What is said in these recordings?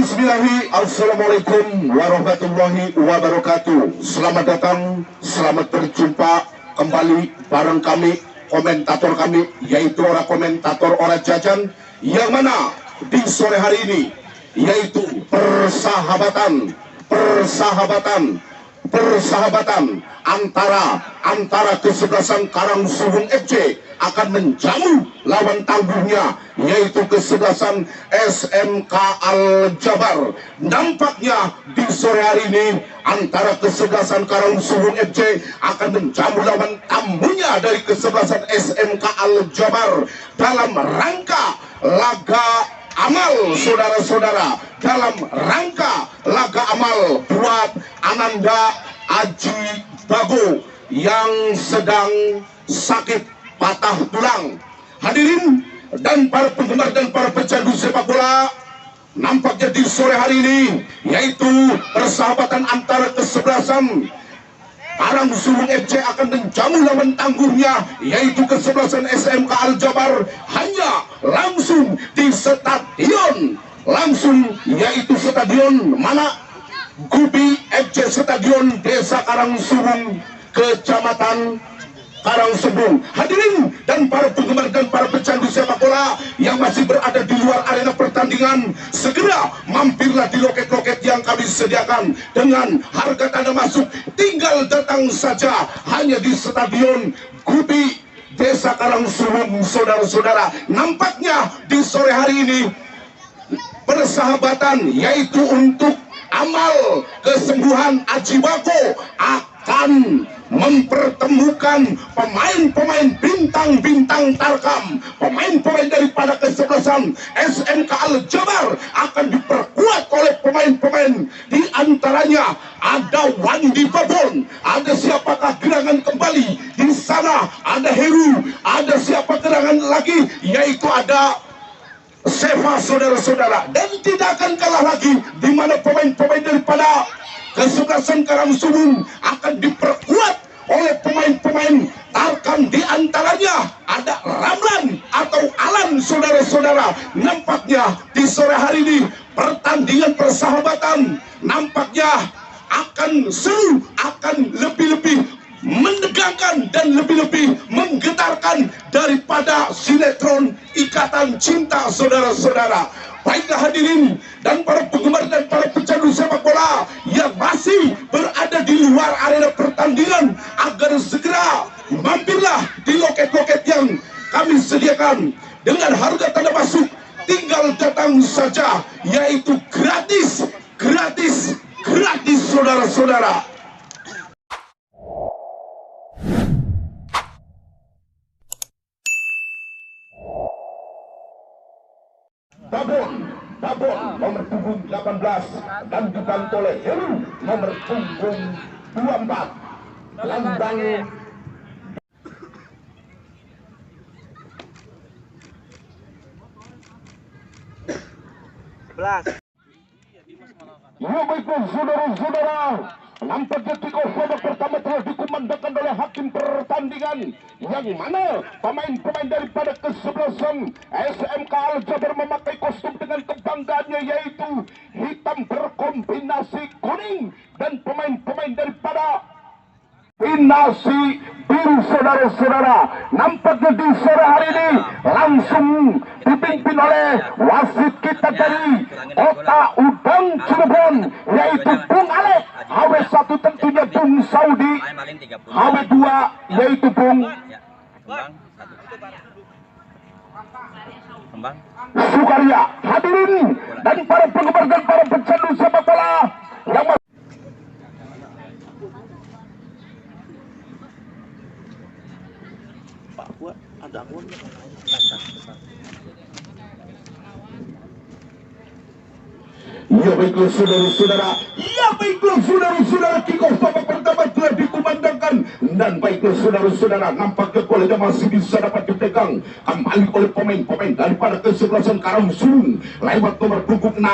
Bismillahirrahmanirrahim. Assalamualaikum warahmatullahi wabarakatuh. Selamat datang, selamat berjumpa kembali bareng kami, komentator kami, yaitu orang komentator orang jajan, yang mana di sore hari ini yaitu persahabatan antara kesebelasan Karangsuwung FC akan menjamu lawan tangguhnya, yaitu kesebelasan SMK Al-Jabar. Nampaknya di sore hari ini antara kesebelasan Karangsuwung FC akan menjamu lawan tamunya dari kesebelasan SMK Al-Jabar dalam rangka laga amal, saudara-saudara, dalam rangka laga amal buat Ananda Aji Bago yang sedang sakit patah tulang. Hadirin dan para penggemar dan para pecandu sepak bola, nampaknya di sore hari ini yaitu persahabatan antara kesebelasan Karangsuwung FC akan menjamu lawan tangguhnya, yaitu kesebelasan SMK Al-Jabar, hanya langsung di stadion, yaitu stadion mana? Gubi FC, Stadion Desa Karangsuwung, Kecamatan Karangsuwung. Hadirin dan para penggemar dan para pecandu sepak bola yang masih berada di luar arena pertandingan, segera mampirlah di loket-loket yang kami sediakan dengan harga tanda masuk tinggal datang saja hanya di Stadion Gubi Desa Karangsuwung, saudara-saudara. Nampaknya di sore hari ini persahabatan, yaitu untuk amal kesembuhan Aji Bago, akan mempertemukan pemain-pemain bintang-bintang Tarkam, pemain-pemain daripada kesebelasan SMK Al-Jabar akan diperkuat oleh pemain-pemain, di antaranya ada Wandi Babon, ada siapakah gerangan kembali di sana, ada Heru, ada siapa gerangan lagi, yaitu ada Seva, saudara-saudara. Dan tidak akan kalah lagi, di mana pemain-pemain daripada kesebelasan Karangsuwung akan diperkuat oleh pemain-pemain Tarkam, di antaranya ada Ramlan atau Alan, saudara-saudara. Nampaknya di sore hari ini pertandingan persahabatan nampaknya akan seru, akan lebih-lebih menegangkan dan lebih-lebih menggetarkan daripada sinetron Ikatan Cinta, saudara-saudara. Baiklah hadirin dan para penggemar dan para pecandu sepak bola yang masih berada di luar arena pertandingan, agar segera mampirlah di loket-loket yang kami sediakan dengan harga tanda masuk tinggal datang saja, yaitu gratis, saudara-saudara. Babon nomor punggung 18 dan dibantu oleh Heru nomor punggung 24. Lambang ya, baiklah saudara-saudara, nampaknya kick-off babak pertama telah dikumandangkan oleh hakim pertandingan, yang mana pemain-pemain daripada kesebelasan SMK Al-Jabar memakai kostum dengan kebanggaannya, yaitu hitam berkombinasi kuning, dan pemain-pemain daripada kombinasi biru, saudara-saudara. Nampaknya di sore hari ini langsung dipimpin oleh wasit kita dari Kota Udang Cirebon, yaitu Bung Alek. HW1 tentunya Bung Saudi, HW2 yaitu Bung Sukarya. Hadirin dan para penggemar dan para pecandu sepak bola yang ada akun ya, baiklah saudara-saudara, kick-off babak pertama telah dikumandangkan dipanjangkan, dan baiklah saudara-saudara, nampaknya bolanya masih bisa dapat dipegang kembali oleh pemain-pemain daripada kesebelasan Karangsulung. Lewat nomor punggung 6,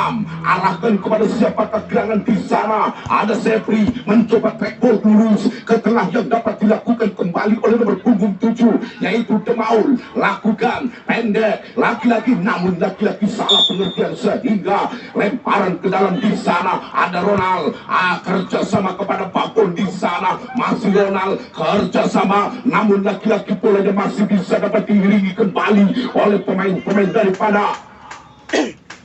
arahkan kepada siapakah gerangan di sana. Ada Sepri mencoba track ball lurus ke tengah yang dapat dilakukan kembali oleh nomor punggung 7, yaitu Demaul. Lakukan pendek lagi-lagi, namun lagi-lagi salah pengertian sehingga lemparan ke dalam di sana. Ada Ronald, kerjasama kepada Babon di sana, masih Ronald kerjasama, namun lagi-lagi bolanya masih bisa dapat diiringi kembali oleh pemain-pemain daripada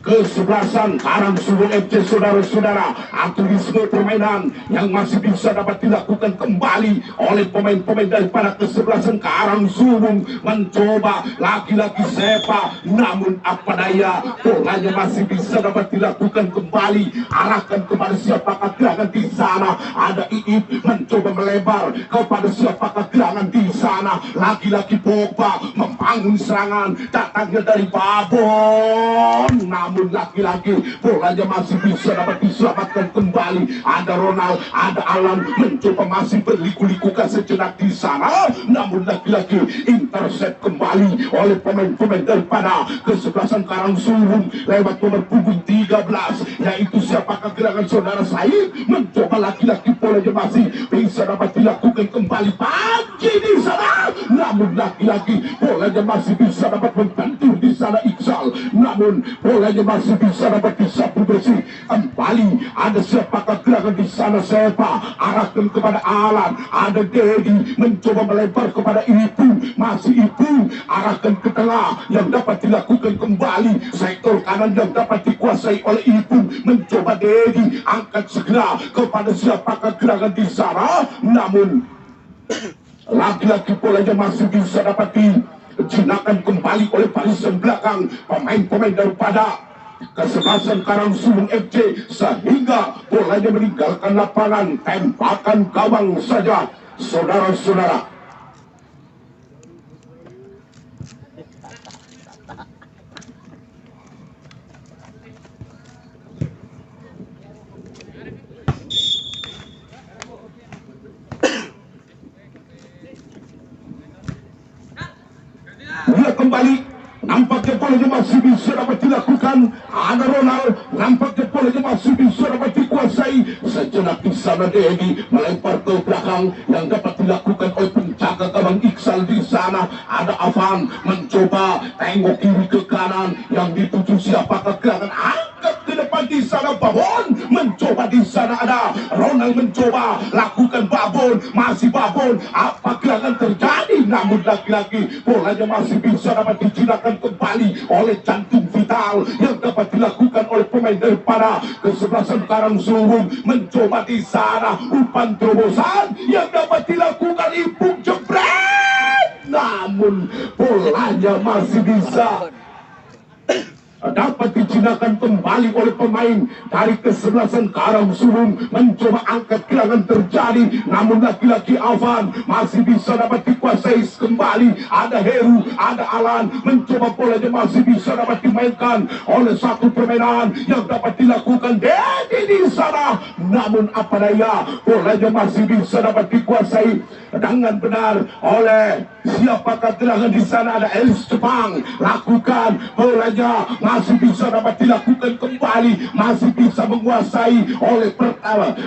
kesebelasan Karangsulung FC. Saudara-saudara, aktivisme permainan yang masih bisa dapat dilakukan kembali oleh pemain-pemain daripada kesebelasan Karangsulung. Mencoba lagi-lagi Sepa, namun apa daya, bolanya masih bisa dapat dilakukan kembali. Arahkan kepada siapakah gerangan di sana. Ada Iip mencoba melebar kepada siapakah gerangan di sana. Lagi-lagi Pogba membangun serangan, datangnya dari Babon, namun lagi-lagi bolanya masih bisa dapat diselamatkan kembali. Ada Ronald, ada Alan mencoba masih berliku-likukan sejenak di sana, namun lagi-lagi intercept kembali oleh pemain-pemain daripada kesebelasan Karangsulung lewat nomor punggung 13, yaitu siapakah gerangan saudara Said. Mencoba lagi-lagi bolanya masih bisa dapat dilakukan kembali pagi di sana, namun lagi-lagi bolanya masih bisa dapat membantu di sana Iksal, namun bolanya masih bisa dapat disapu bersih kembali. Ada siapakah gerangan di sana Sepa, arahkan kepada Alan. Ada Dedi mencoba melebar kepada Ibu, masih Ibu arahkan ke tengah yang dapat dilakukan kembali. Sektor kanan yang dapat dikuasai oleh Ibu, mencoba Dedi angkat segera kepada siapakah gerangan di sana, namun lagi-lagi bolanya masih bisa dapat dijinakan kembali oleh barisan belakang pemain-pemain daripada kesebelasan Karangsulung FC, sehingga bolanya meninggalkan lapangan. Tembakan gawang saja, saudara-saudara. Dia kembali, nampaknya bolanya masih bisa dapat dilakukan. Ada Ronald, nampaknya bolanya masih bisa dapat dikuasai. Sejenak di sana Dedi melempar ke belakang yang dapat dilakukan oleh penjaga gawang Iksal di sana. Ada Avan mencoba tengok kiri ke kanan yang dituju siapakah gerangan, angkat ke depan di sana. Babon mencoba di sana. Ada Ronald mencoba lakukan Babon, masih Babon. Apa gerangan terjadi? Namun lagi-lagi bolanya masih bisa dapat dijinakan kembali oleh jantung vital yang dapat dilakukan oleh pemain daripada kesebelasan Karangsulung. Mencoba di sana umpan terobosan yang dapat dilakukan Ipung jebret, namun bolanya masih bisa dapat dijinakan kembali oleh pemain dari kesebelasan Karangsulung. Mencoba angkat gerangan terjadi, namun lagi-lagi Avan masih bisa dapat dikuasai kembali. Ada Heru, ada Alan, mencoba bolanya masih bisa dapat dimainkan oleh satu permainan yang dapat dilakukan Dedi di sana, namun apa daya, bolanya masih bisa dapat dikuasai dengan benar oleh siapakah gerangan di sana. Ada Elis Jepang, lakukan bolanya masih bisa dapat dilakukan kembali, masih bisa menguasai oleh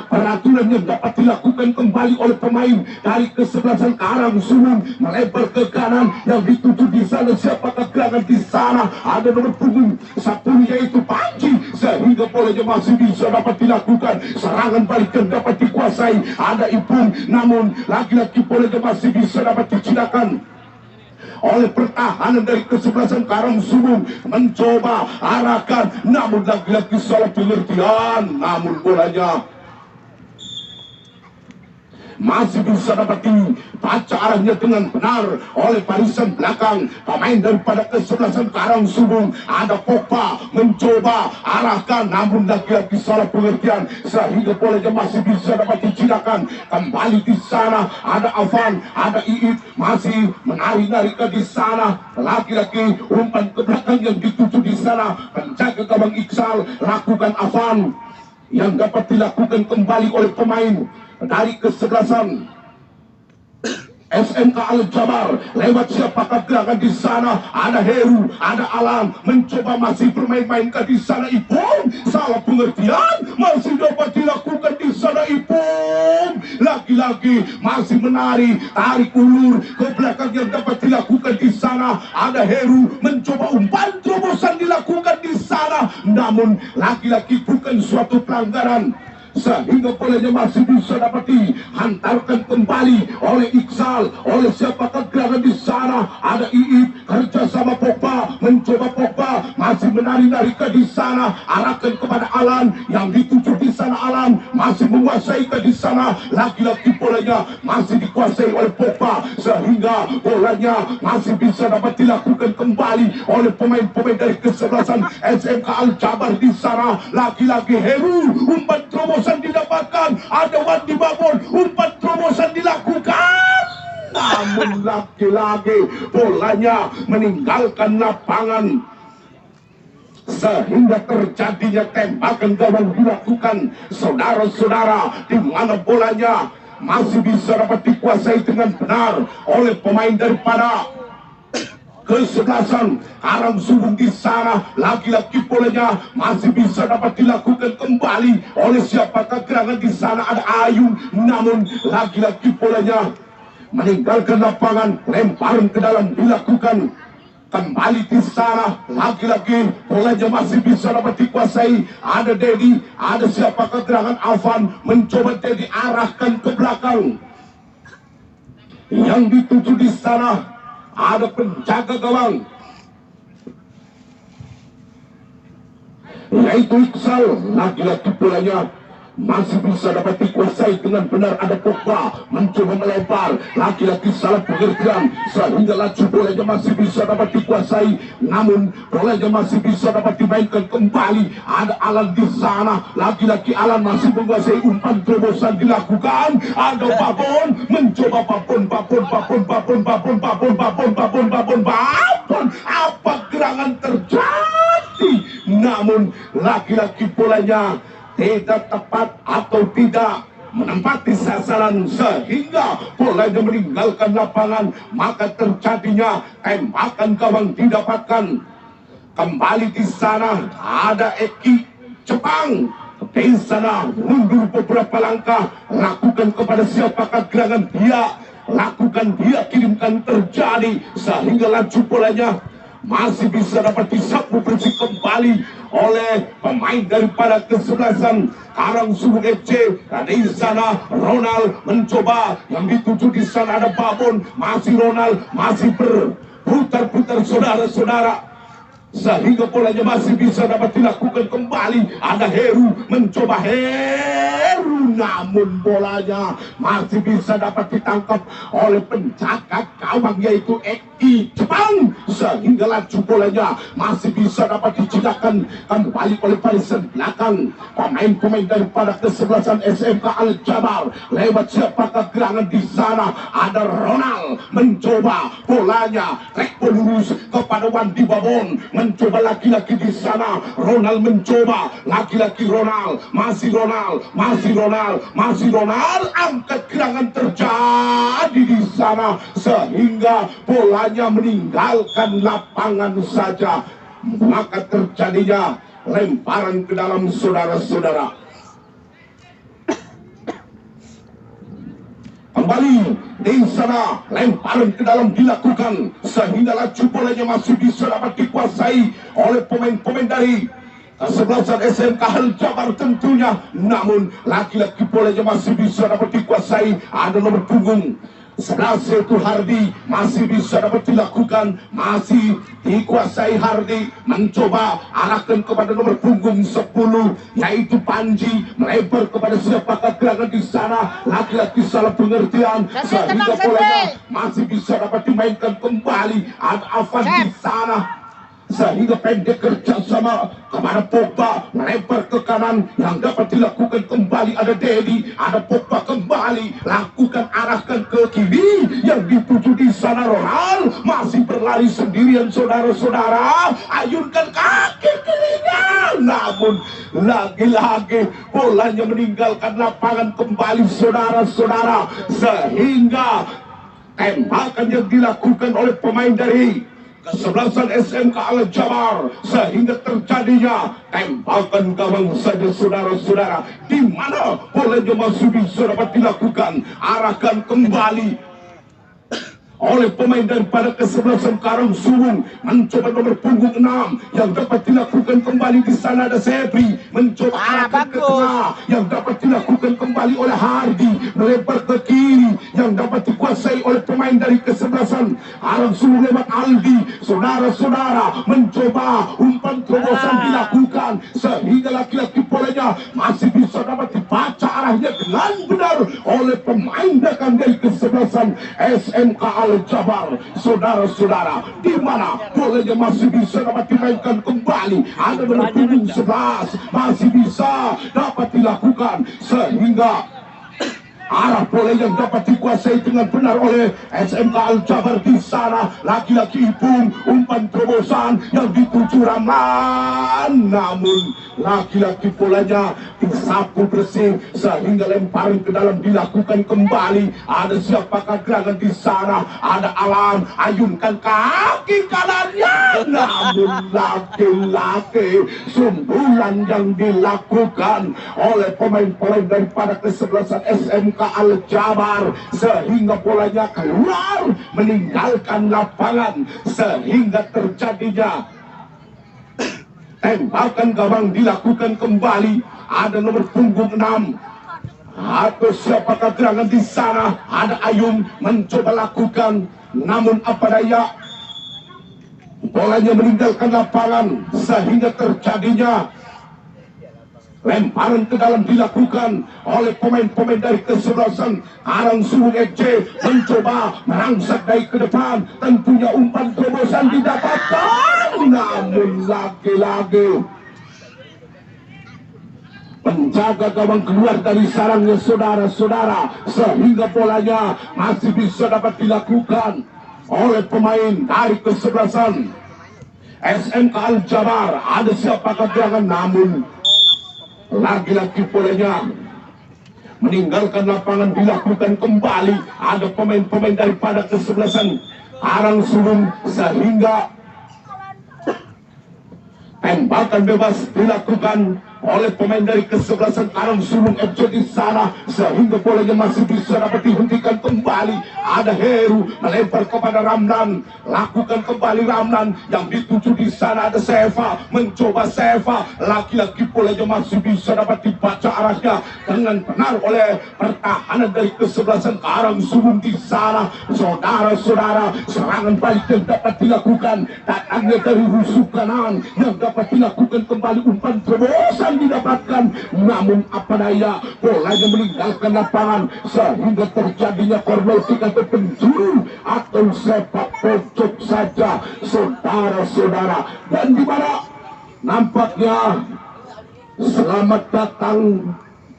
peraturan yang dapat dilakukan kembali oleh pemain dari kesebelasan Karangsulung. Melebar ke kanan yang dituju di sana siapakah gerangan di sana. Ada nomor punggung 10 yaitu Panji, sehingga bolanya masih bisa dapat dilakukan serangan balik yang dapat dikuasai. Ada Ipung, namun lagi-lagi bolanya masih bisa dapat dijinakan oleh pertahanan dari kesebelasan Karangsulung. Mencoba arahkan, namun lagi-lagi salah pengertian, namun bolanya masih bisa dapat dibaca arahnya dengan benar oleh barisan belakang pemain daripada kesebelasan Karangsulung. Ada Pogba mencoba arahkan, namun lagi-lagi salah pengertian, sehingga bolanya masih bisa dapat dijinakan kembali di sana. Ada Avan, ada Iip masih menari-nari ke di sana. Lagi-lagi umpan ke belakang yang dituju di sana. Penjaga gawang Iksal, lakukan Avan yang dapat dilakukan kembali oleh pemain dari kesebelasan SMK Al-Jabar lewat siapakah gerakan di sana, ada Heru, ada Alam mencoba masih bermain-main ke di sana. Ipung salah pengertian masih dapat dilakukan di sana. Ipung lagi-lagi masih menari tarik ulur ke belakang yang dapat dilakukan di sana. Ada Heru mencoba umpan terobosan dilakukan di sana, namun lagi-lagi bukan suatu pelanggaran sehingga bolanya masih bisa dapat dihantarkan kembali oleh Iksal, oleh siapakah gerangan di sana. Ada Iip kerja sama Pogba, mencoba Pogba masih menari-nari ke di sana, arahkan kepada Alan yang dituju di sana. Alan masih menguasai ke di sana, lagi-lagi bolanya masih dikuasai oleh Pogba sehingga bolanya masih bisa dapat dilakukan kembali oleh pemain-pemain dari kesebelasan SMK Al-Jabar di sana. Lagi-lagi Heru umpan terobosan didapatkan, ada Wandi Babon umpan terobosan dilakukan, namun lagi-lagi bolanya meninggalkan lapangan sehingga terjadinya tembakan gawang dilakukan. Saudara-saudara, di mana bolanya masih bisa dapat dikuasai dengan benar oleh pemain daripada kesebelasan Karangsuwung di sana. Lagi-lagi bolanya masih bisa dapat dilakukan kembali oleh siapakah gerangan di sana. Ada Ayun, namun lagi-lagi bolanya meninggalkan lapangan, lemparan ke dalam dilakukan kembali di sana. Lagi-lagi bolanya masih bisa dapat dikuasai. Ada Dedi, ada siapakah gerangan Alvan mencoba Dedi arahkan ke belakang. Yang dituju di sana ada penjaga gawang yaitu Iksal. Lagi-lagi bolanya masih bisa dapat dikuasai dengan benar. Ada Pogba mencoba melempar, lagi-lagi salah pengertian sehingga laju bolanya masih bisa dapat dikuasai, namun bolanya masih bisa dapat dimainkan kembali. Ada Alan di sana, lagi-lagi Alan masih menguasai, umpan terobosan dilakukan. Ada Babon mencoba Babon. Apa gerangan terjadi? Namun lagi-lagi bolanya tidak tepat atau tidak menempati sasaran sehingga bolanya meninggalkan lapangan. Maka terjadinya tembakan gawang didapatkan. Kembali di sana ada Eki Jepang di sana, mundur beberapa langkah, lakukan kepada siapakah gerangan dia, lakukan dia, kirimkan terjadi sehingga laju bolanya masih bisa dapat disapu bersih kembali oleh pemain daripada kesebelasan Karangsuwung FC. Di sana Ronald mencoba, yang dituju di sana ada Babon, masih Ronald masih berputar-putar saudara-saudara sehingga bolanya masih bisa dapat dilakukan kembali. Ada Heru mencoba Heru, namun bolanya masih bisa dapat ditangkap oleh penjaga gawang yaitu Eki Jepang sehingga laju bolanya masih bisa dapat dicedakkan kembali oleh barisan belakang pemain-pemain daripada kesebelasan SMK Al-Jabar. Lewat siapakah gerangan di sana? Ada Ronald mencoba bolanya trek lurus kepada Wandi Babon, mencoba lagi-lagi di sana. Ronald mencoba lagi-lagi, Ronald masih angkat gerangan terjadi di sana sehingga bolanya meninggalkan lapangan saja. Maka terjadinya lemparan ke dalam saudara-saudara. Kembali di sana lemparan ke dalam dilakukan sehingga laju bolanya masih bisa dapat dikuasai oleh pemain-pemain dari kesebelasan SMK Al-Jabar tentunya, namun lagi-lagi bolanya masih bisa dapat dikuasai. Ada nomor punggung 11 yaitu Hardi, masih bisa dapat dilakukan, masih dikuasai. Hardi mencoba arahkan kepada nomor punggung 10 yaitu Panji, melebar kepada siapakah gerangan di sana. Lagi-lagi salah pengertian sehingga bolanya masih bisa dapat dimainkan kembali. Ada Afan di sana sehingga pendek kerjasama kepada Pogba, melebar ke kanan yang dapat dilakukan kembali. Ada Dedi, ada Pogba kembali, lakukan arahkan ke kiri yang dituju di sana. Ronald masih berlari sendirian saudara-saudara, ayunkan kaki kirinya, namun lagi-lagi bolanya meninggalkan lapangan kembali saudara-saudara sehingga Tembakan yang dilakukan oleh pemain dari kesebelasan SMK Al-Jabar sehingga terjadinya tembakan gawang saja saudara-saudara, di mana bolanya masih bisa dapat dilakukan, arahkan kembali oleh pemain daripada kesebelasan Karangsuwung, mencoba nomor punggung 6 yang dapat dilakukan kembali. Di sana ada Sepri mencoba arahkan ke tengah yang dapat dilakukan kembali oleh Hardi, melebar ke kiri yang dapat dikuasai oleh pemain dari kesebelasan Karangsuwung lewat Aldi. Saudara-saudara, mencoba umpan terobosan dilakukan sehingga laki-laki bolanya masih bisa dapat dibaca arahnya dengan benar oleh pemain belakang dari kesebelasan SMK Al-Jabar. Saudara-saudara, di mana bolanya masih bisa dapat dimainkan kembali, ada nomor punggung 11 masih bisa dapat dilakukan sehingga arah bola yang dapat dikuasai dengan benar oleh SMK Al-Jabar. Di sana laki-laki Ipung, umpan terobosan yang dituju Ramlan, namun laki-laki bolanya disapu bersih sehingga lemparan ke dalam dilakukan kembali. Ada siapakah gerangan di sana? Ada Alam, ayunkan kaki kanannya, namun laki-laki sundulan yang dilakukan oleh pemain-pemain daripada kesebelasan SMK Al-Jabar sehingga bolanya keluar meninggalkan lapangan sehingga terjadinya tembakan gawang dilakukan kembali. Ada nomor punggung 6 atau siapakah gerangan di sana? Ada Ayum mencoba lakukan, namun apa daya bolanya meninggalkan lapangan sehingga terjadinya lemparan ke dalam dilakukan oleh pemain-pemain dari kesebelasan Karangsuwung FC, mencoba merangsek dari ke depan. Tentunya umpan terobosan didapatkan, namun lagi-lagi penjaga gawang keluar dari sarangnya saudara-saudara sehingga bolanya masih bisa dapat dilakukan oleh pemain dari kesebelasan SMK Al-Jabar. Ada siapakah gerangan, namun lagi-lagi bolanya meninggalkan lapangan dilakukan kembali. Ada pemain-pemain daripada kesebelasan Karangsuwung sehingga tembakan bebas dilakukan oleh pemain dari kesebelasan Karangsuwung FC di sana sehingga bolanya masih bisa dapat dihentikan kembali. Ada Heru melempar kepada Ramlan, lakukan kembali Ramlan yang dituju di sana. Ada Seva mencoba Seva, laki-laki bolanya masih bisa dapat dibaca arahnya dengan benar oleh pertahanan dari kesebelasan Karangsuwung di sana. Saudara-saudara, serangan balik yang dapat dilakukan datangnya dari rusuk kanan yang dapat dilakukan kembali, umpan terobosan didapatkan, namun apa daya bolanya meninggalkan lapangan sehingga terjadinya corner kick atau penjuru atau sepak pojok saja saudara-saudara. Dan di mana nampaknya selamat datang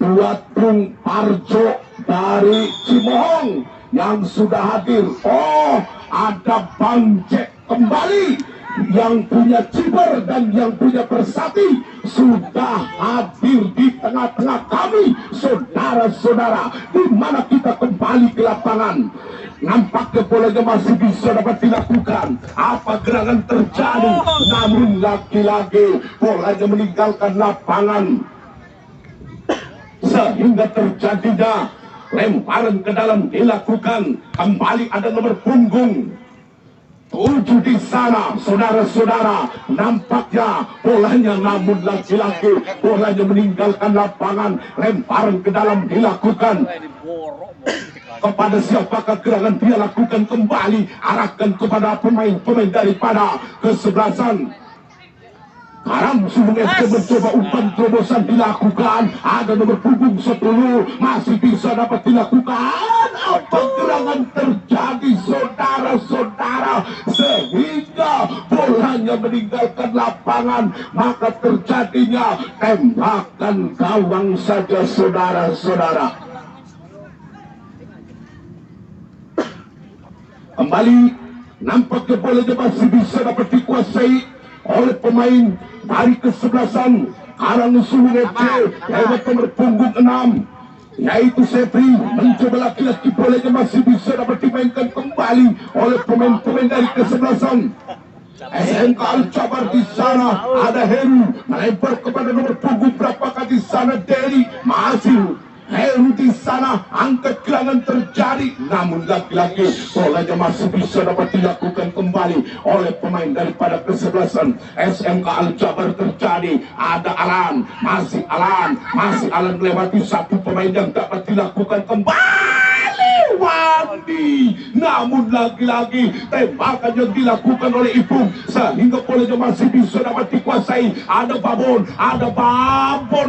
buat Bung Parjo dari Cimohong yang sudah hadir. Oh, ada Bang Jack kembali yang punya Ciber dan yang punya Persati sudah hadir di tengah-tengah kami saudara-saudara, di mana kita kembali ke lapangan. Nampaknya bolanya masih bisa dapat dilakukan. Apa gerangan terjadi, namun lagi-lagi bolanya meninggalkan lapangan sehingga terjadinya lemparan ke dalam dilakukan kembali. Ada nomor punggung 7 di sana saudara-saudara, nampaknya bolanya, namun lagi-lagi bolanya meninggalkan lapangan. Lemparan ke dalam dilakukan kepada siapakah gerangan dia lakukan kembali, arahkan kepada pemain-pemain daripada kesebelasan Karangsuwung FC. Mencoba umpan terobosan dilakukan. Ada nomor punggung 10 masih bisa dapat dilakukan. Apa gerangan terjadi saudara-saudara sehingga bolanya meninggalkan lapangan, maka terjadinya tembakan gawang saja saudara-saudara. Kembali nampaknya bolanya masih bisa dapat dikuasai oleh pemain dari kesebelasan Karangsuwung FC lewat nomor punggung 6. yaitu Sepri mencoba laki-laki bolanya masih bisa dapat dimainkan kembali oleh pemain-pemain dari kesebelasan SMK Al-Jabar. Di sana ada Heru melempar kepada nomor punggung berapakah di sana Derry, masih Heru di sana, angkat gerangan terjadi, namun lagi-lagi bolanya masih bisa dapat dilakukan kembali oleh pemain daripada kesebelasan SMK Al-Jabar. Terjadi ada Alan, masih Alan melewati satu pemain yang dapat dilakukan kembali Wandi, namun lagi-lagi tembakan yang dilakukan oleh Ipung sehingga bolanya masih bisa dapat dikuasai. Ada Babon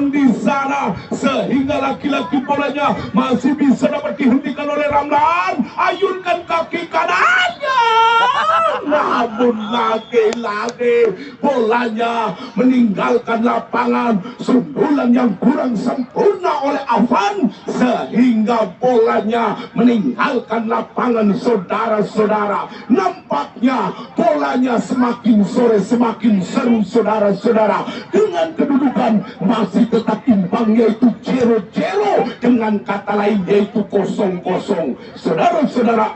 di sana sehingga laki-laki bolanya masih bisa dapat dihentikan oleh Ramlan. Ayunkan kaki kanannya, namun lagi-lagi bolanya meninggalkan lapangan. Sundulan yang kurang sempurna oleh Afan sehingga bolanya meninggalkan lapangan. Saudara-saudara, nampaknya bolanya semakin sore semakin seru saudara-saudara, dengan kedudukan masih tetap imbang yaitu 0-0, dengan kata lain yaitu 0-0. Saudara-saudara,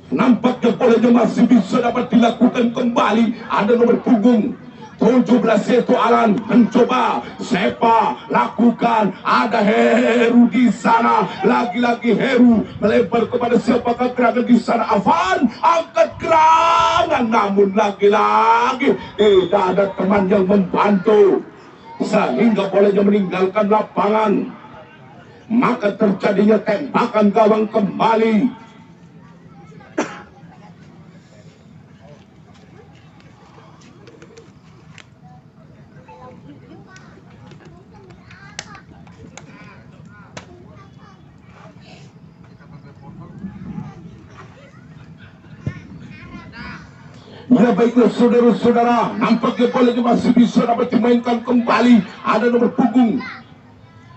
nampaknya bolanya masih bisa dapat dilakukan kembali. Ada nomor punggung 17 yaitu Alan mencoba Sepa lakukan. Ada Heru di sana, lagi-lagi Heru melempar kepada siapakah gerangan di sana. Afan angkat gerangan, namun lagi-lagi tidak ada teman yang membantu sehingga bolanya meninggalkan lapangan. Maka terjadinya tembakan gawang kembali. Ya baiklah saudara-saudara, nampaknya bolanya masih bisa dapat dimainkan kembali. Ada nomor punggung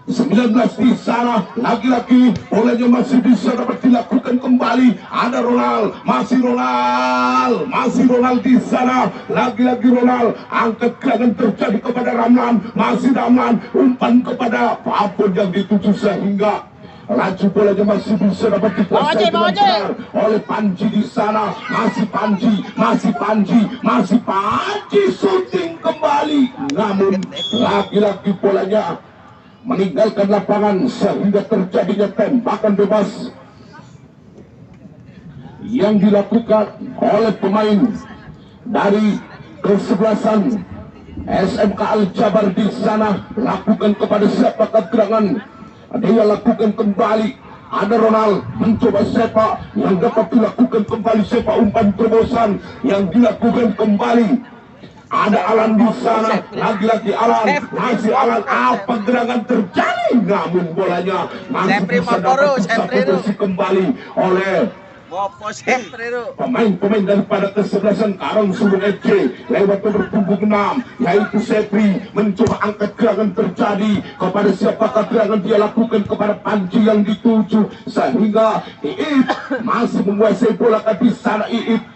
19 di sana, lagi-lagi bolanya masih bisa dapat dilakukan kembali. Ada Ronald, masih Ronald di sana, lagi-lagi Ronald angkat gerangan terjadi kepada Ramlan, masih Ramlan umpan kepada Babon yang dituju sehingga laju bolanya masih bisa dapat dikuasai dengan benar oleh Panji di sana. Masih Panji syuting kembali, namun lagi-lagi bolanya meninggalkan lapangan sehingga terjadinya tembakan bebas yang dilakukan oleh pemain dari kesebelasan SMK Al-Jabar. Di sana lakukan kepada siapakah gerangan, dia lakukan kembali. Ada Ronald mencoba Sepa yang dapat dilakukan kembali. Sepa umpan terobosan yang dilakukan kembali. Ada Alan di sana, lagi-lagi Alan, masih Alan. Apa gerangan terjadi, namun bolanya masih bisa dapat bersih kembali oleh pemain-pemain daripada kesebelasan Karangsulung FC. Lewat nomor punggung 6 yaitu Sepri mencoba angkat gerangan terjadi kepada siapakah gerangan, dia lakukan kepada Panji yang dituju sehingga Iip masih menguasai bola di sana. Iip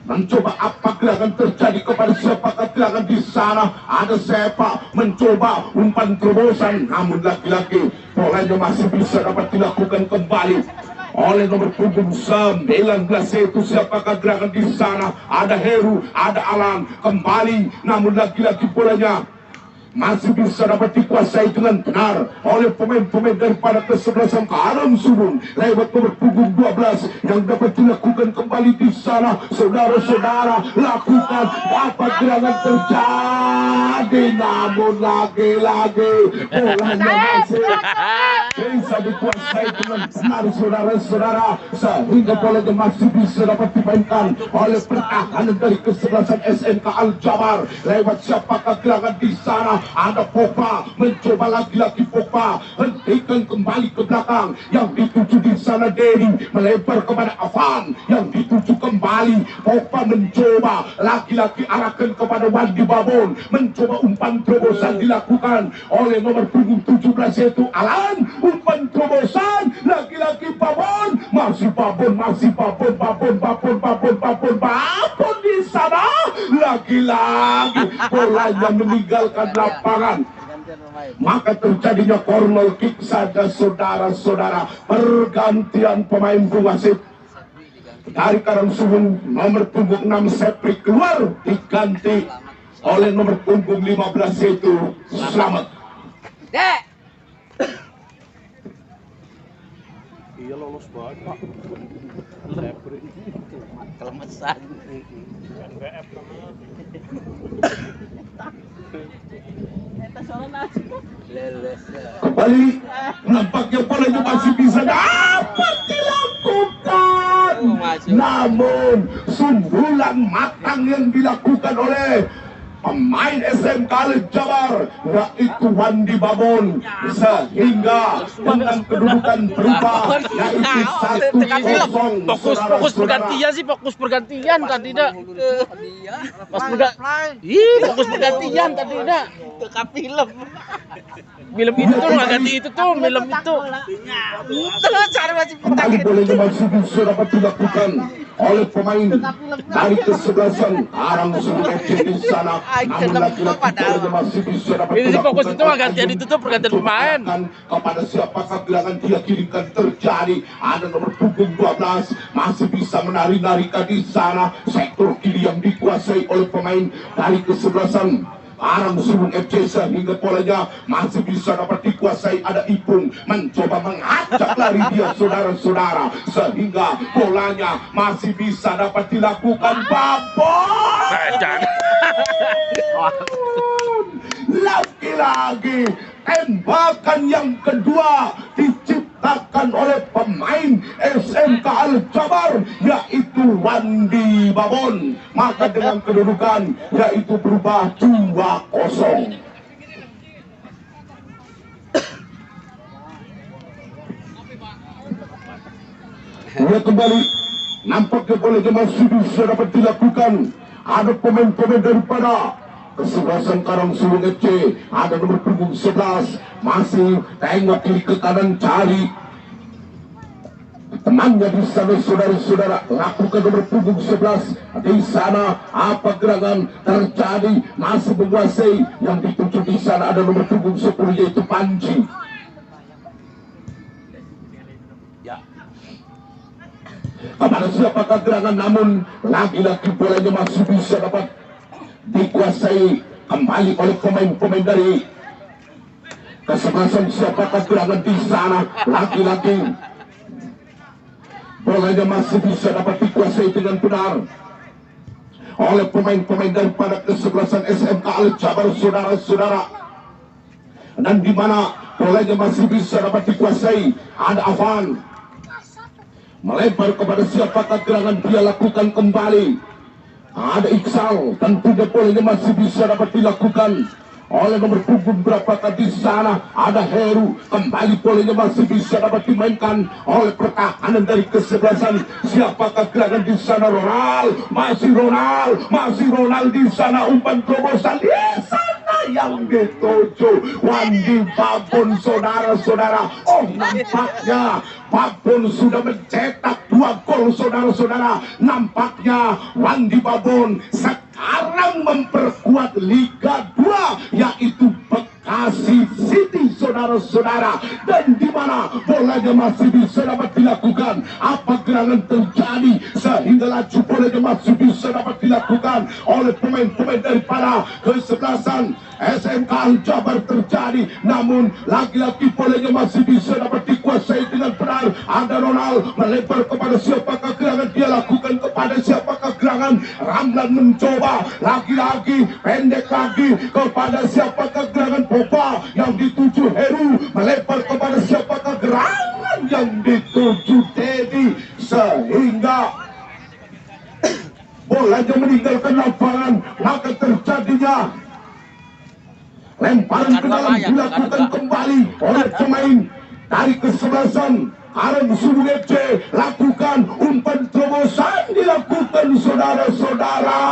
mencoba apa gerangan terjadi kepada siapakah gerangan di sana. Ada Sepa mencoba umpan terobosan, namun lagi-lagi bolanya masih bisa dapat dilakukan kembali oleh nomor punggung 19 yaitu siapakah gerangan di sana. Ada Heru, ada Alan kembali, namun lagi-lagi bolanya masih bisa dapat dikuasai dengan benar oleh pemain-pemain daripada kesebelasan Karangsulung. Lewat nomor punggung 12 yang dapat dilakukan kembali di sana. Saudara-saudara, lakukan apa gerangan terjadi, namun lagi-lagi bolanya masih bisa dikuasai dengan benar saudara-saudara sehingga bolanya masih bisa dapat dimainkan oleh pertahanan dari kesebelasan SMK Al-Jabar. Lewat siapakah gerangan di sana. Ada Pogba mencoba lagi-lagi. Pogba hentikan kembali ke belakang yang dituju di sana. Derry melempar kepada Afan yang dituju kembali. Pogba mencoba lagi-lagi arahkan kepada Wandi Babon, mencoba umpan terobosan dilakukan oleh nomor punggung 17 yaitu Alan. Umpan terobosan lagi-lagi Babon, masih Babon di sana, lagi-lagi bolanya meninggalkan lapangan. maka terjadinya corner kick saja saudara-saudara. Pergantian pemain wasit dari Karangsuwung nomor punggung 6 Sepri keluar diganti oleh nomor punggung 15 yaitu Slamet. Dek. Iya lolos banget Pak. Sepri Kelemesan. NBF namanya. Kembali nampaknya bolanya masih bisa dapat dilakukan, namun sundulan matang yang dilakukan oleh pemain SMK Jabar yaitu Wandi Babon sehingga dengan kedudukan berubah yaitu 1-0. Fokus pergantian sih, fokus pergantian tadi dah. Pas fokus pergantian tadi dah. Ke film. Film itu tuh nggak ganti itu tuh, film itu. Terus cari masih Kembali bolanya masih bisa dapat dilakukan oleh pemain dari kesebelasan Karangsuwung FC di sana. Namun laki-laki bolanya masih bisa dapat Ini sih fokus dilakukan itu nggak gantian itu tuh, pergantian pemain. Kepada siapakah gerangan dia kirimkan terjadi, ada nomor punggung 12 masih bisa menari-narikan di sana. Sektor kiri yang dikuasai oleh pemain dari kesebelasan Karangsuwung FC sehingga polanya masih bisa dapat dikuasai. Ada Ipung mencoba mengajak lari dia saudara-saudara sehingga polanya masih bisa dapat dilakukan. Babon lagi-lagi tembakan yang kedua diciptakan oleh pemain SMK Jabar yaitu Wandi Babon, maka dengan kedudukan yaitu berubah 2-0. Dia kembali nampaknya bolanya masih bisa dapat dilakukan. Ada pemain-pemain daripada kesebelasan Karangsuwung FC, ada nomor punggung 11 masih tengok kiri ke kanan cari temannya di sana saudara-saudara. Lakukan nomor punggung 11 di sana, apa gerangan terjadi, masih menguasai. Yang dituju di sana ada nomor punggung 10 yaitu Panji. Kepada siapakah gerangan, namun lagi-lagi bolanya masih bisa dapat dikuasai kembali oleh pemain-pemain dari kesebelasan. Siapakah gerangan di sana, lagi-lagi bolanya masih bisa dapat dikuasai dengan benar oleh pemain-pemain daripada kesebelasan SMK Jabar saudara-saudara. Dan di mana bolanya masih bisa dapat dikuasai, ada Avan melempar kepada siapakah gerangan, dia lakukan kembali. Ada Iksal, tentunya bolanya masih bisa dapat dilakukan oleh nomor punggung berapakah di sana. Ada Heru, kembali bolanya masih bisa dapat dimainkan oleh pertahanan dari kesebelasan. Siapakah gerangan di sana? Masih Ronald di sana, umpan terobosan di sana yang dituju Wandi Babon saudara-saudara. Oh, nampaknya Babon sudah mencetak 2 gol saudara-saudara. Nampaknya Wandi Babon sekarang memperkuat Liga 2 yaitu Bekasi City saudara-saudara. Dan di mana bolanya masih bisa dapat dilakukan, apa gerangan terjadi sehingga laju bolanya masih bisa dapat dilakukan oleh pemain-pemain daripada kesebelasan SMK Jabar terjadi. Namun lagi-lagi bolanya masih bisa dapat dikuasai dengan benar. Ada Ronald melempar kepada siapakah gerangan, dia lakukan kepada siapakah gerangan. Ramlan mencoba lagi-lagi, pendek lagi kepada siapakah gerangan. Boba yang dituju Heru melempar kepada siapakah gerangan, yang dituju Teddy sehingga bolanya meninggalkan lapangan. Maka terjadinya lemparan ke dalam dilakukan kembali oleh pemain dari kesebelasan Karangsuwung FC. Lakukan umpan terobosan, dilakukan saudara-saudara.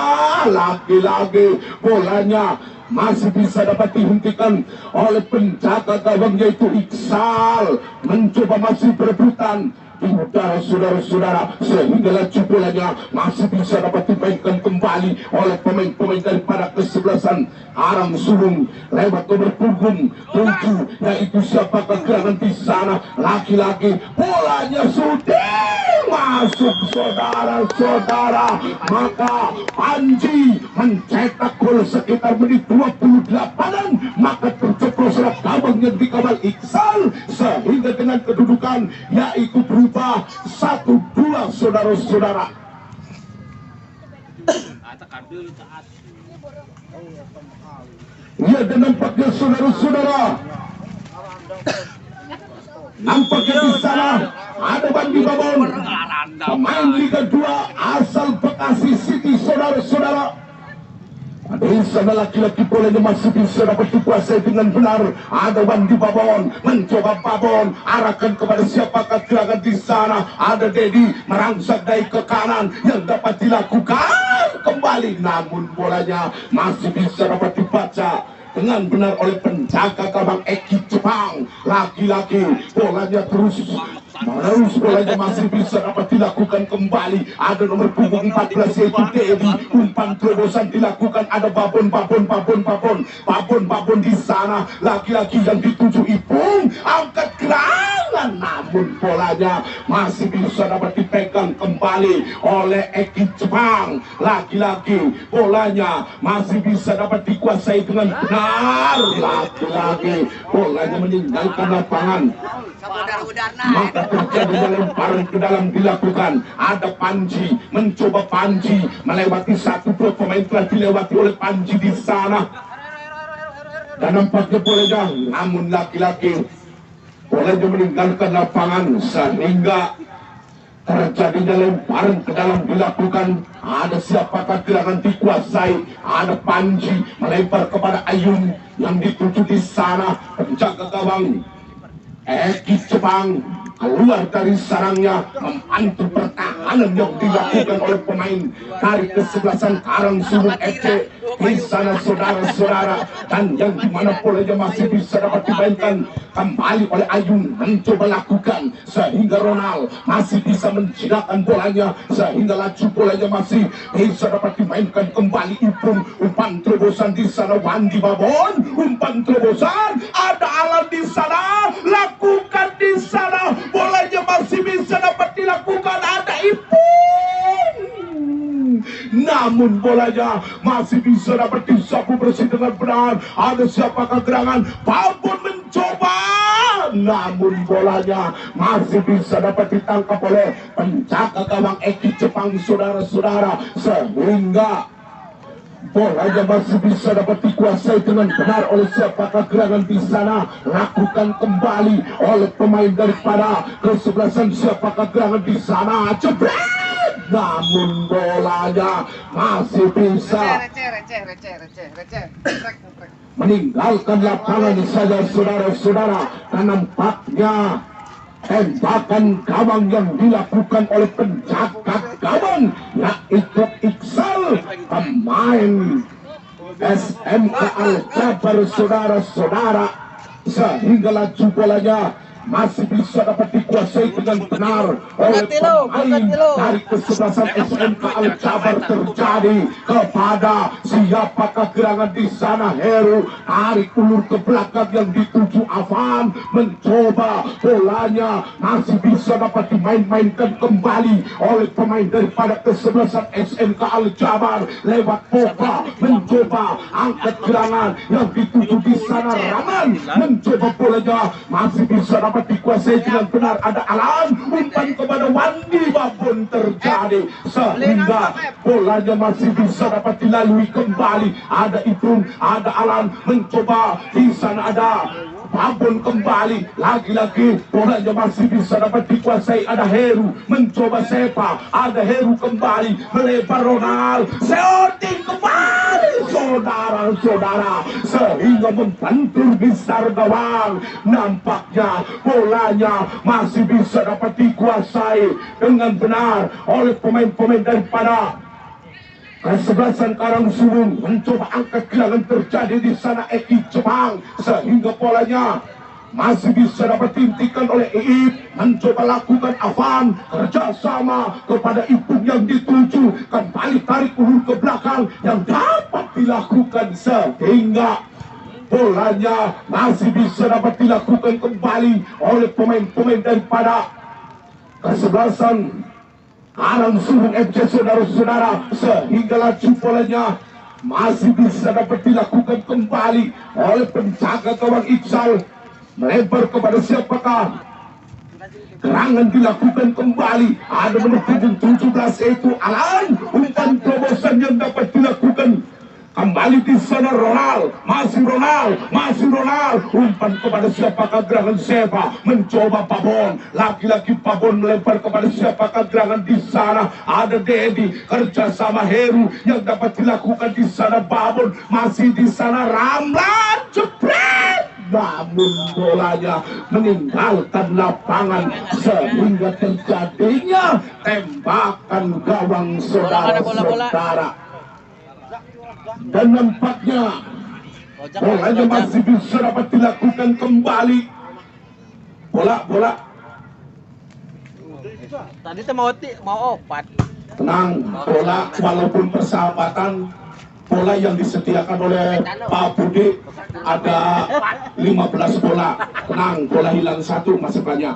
Lagi-lagi bolanya masih bisa dapat dihentikan oleh penjaga gawang yaitu Iksal. Mencoba masih berebutan di udara saudara-saudara, sehingga laju bolanya masih bisa dapat dimainkan kembali oleh pemain-pemain daripada kesebelasan Karang Sulung lewat nomor punggung 7, yaitu siapakah gerangan di sana. Lagi-lagi bolanya sudah masuk saudara-saudara, maka Panji mencetak gol sekitar menit 28-an, maka terceploslah gawang yang dikawal Iksal, sehingga dengan kedudukan yaitu berubah 1-2 saudara-saudara. Ya, dan nampaknya saudara-saudara, nampaknya di sana ada Bandi Babon, pemain Liga 2 asal Bekasi City saudara-saudara. Di sana laki-laki bolanya masih bisa dapat dikuasai dengan benar. Ada Bandi Babon, mencoba Babon arahkan kepada siapakah gerangan di sana. Ada Dedi merangsek dari ke kanan yang dapat dilakukan kembali, namun bolanya masih bisa dapat dibaca dengan benar oleh penjaga gawang Eki Jepang. Lagi-lagi bolanya terus bolanya masih bisa dapat dilakukan kembali. Ada nomor punggung 14 yaitu Dedi. Umpan terobosan dilakukan. Ada Babon di sana. Lagi-lagi yang dituju Ipung, angkat gerangan, namun bolanya masih bisa dapat dipegang kembali oleh Eki Jepang. Lagi-lagi bolanya masih bisa dapat dikuasai dengan benar. Lagi-lagi bolanya meninggalkan lapangan, maka terjadi lemparan ke dalam dilakukan. Ada Panji, mencoba Panji melewati satu pemain telah dilewati oleh Panji di sana, dan nampaknya bolanya, namun laki-laki bolanya meninggalkan lapangan sehingga terjadinya lemparan ke dalam dilakukan. Ada siapakah gerangan dikuasai? Ada Panji melempar kepada Ayun yang dituju di sana. Penjaga gawang Eki Jepang keluar dari sarangnya, membantu pertahanan yang dilakukan oleh pemain dari kesebelasan Karang Sulung FC di sana saudara-saudara, dan yang dimana bolanya masih bisa dapat dimainkan kembali oleh Ayun, mencoba lakukan sehingga Ronald masih bisa menjinakkan bolanya, sehingga laju bolanya masih bisa dapat dimainkan kembali. Umpan terobosan di sana Wandi Babon, umpan terobosan, ada Alan di sana, lakukan di sana, bolanya masih bisa dapat dilakukan. Ada Ipung, namun bolanya masih bisa dapat disapu bersih dengan benar. Ada siapakah gerangan? Babon mencoba, namun bolanya masih bisa dapat ditangkap oleh penjaga gawang Eki Jepang saudara-saudara, sehingga bolanya masih bisa dapat dikuasai dengan benar oleh siapakah gerangan di sana. Lakukan kembali oleh pemain daripada kesebelasan siapakah gerangan di sana. Jebret, namun bolanya masih bisa meninggalkan lapangan saja saudara-saudara, dan nampaknya tembakan gawang yang dilakukan oleh penjaga gawang yaitu Iksal, pemain SMK Al-Jabar saudara-saudara, sehingga laju bolanya masih bisa dapat dikuasai dengan benar oleh pemain dari kesebelasan SMK Al-Jabar. Terjadi kepada siapakah gerangan di sana? Heru tarik ulur ke belakang yang dituju Avan, mencoba bolanya masih bisa dapat dimain-mainkan kembali oleh pemain daripada kesebelasan SMK Al-Jabar lewat Boba, mencoba angkat gerangan yang dituju di sana. Raman mencoba bolanya masih bisa dapat dikuasai dengan benar. Ada Alan, umpan kepada Wandi Babon terjadi, sehingga bolanya masih bisa dapat dilalui kembali. Ada Ipung, ada Alan, mencoba di sana. Ada Babon kembali, lagi-lagi bolanya masih bisa dapat dikuasai. Ada Heru, mencoba Sepa, ada Heru kembali, melebar Ronald, seoting kembali saudara-saudara, sehingga membentur besar gawang. Nampaknya bolanya masih bisa dapat dikuasai dengan benar oleh pemain-pemain daripada kesebelasan Karang Sulung. Mencoba angkat gerangan terjadi di sana Eki Jepang, sehingga bolanya masih bisa dapat dihentikan oleh Iip, mencoba lakukan avan kerjasama kepada Ipung yang dituju, kembali tarik ulur ke belakang yang dapat dilakukan sehingga bolanya masih bisa dapat dilakukan kembali oleh pemain-pemain daripada kesebelasan Karangsuhung FC, saudara-saudara, sehingga laju bolanya masih bisa dapat dilakukan kembali oleh penjaga gawang Iksal, melebar kepada siapakah? Gerangan dilakukan kembali, ada nomor punggung 17 yaitu Alan. Umpan terobosan yang dapat dilakukan kembali di sana. Ronald, masih Ronald, umpan kepada siapakah? Gerangan Seva, mencoba Pabon, lagi-lagi Pabon melempar kepada siapakah? Gerangan di sana ada Dedi, kerjasama Heru yang dapat dilakukan di sana. Babon masih di sana, Ramlan jepret, namun bolanya meninggalkan lapangan sehingga terjadinya tembakan gawang saudara-saudara. Dan nampaknya bolanya masih bisa dapat dilakukan kembali. Bola Tadi tuh mau opat. tenang, bola walaupun persahabatan, bola yang disediakan oleh Pak Budi ada 15 bola. Tenang, bola hilang satu, masih banyak.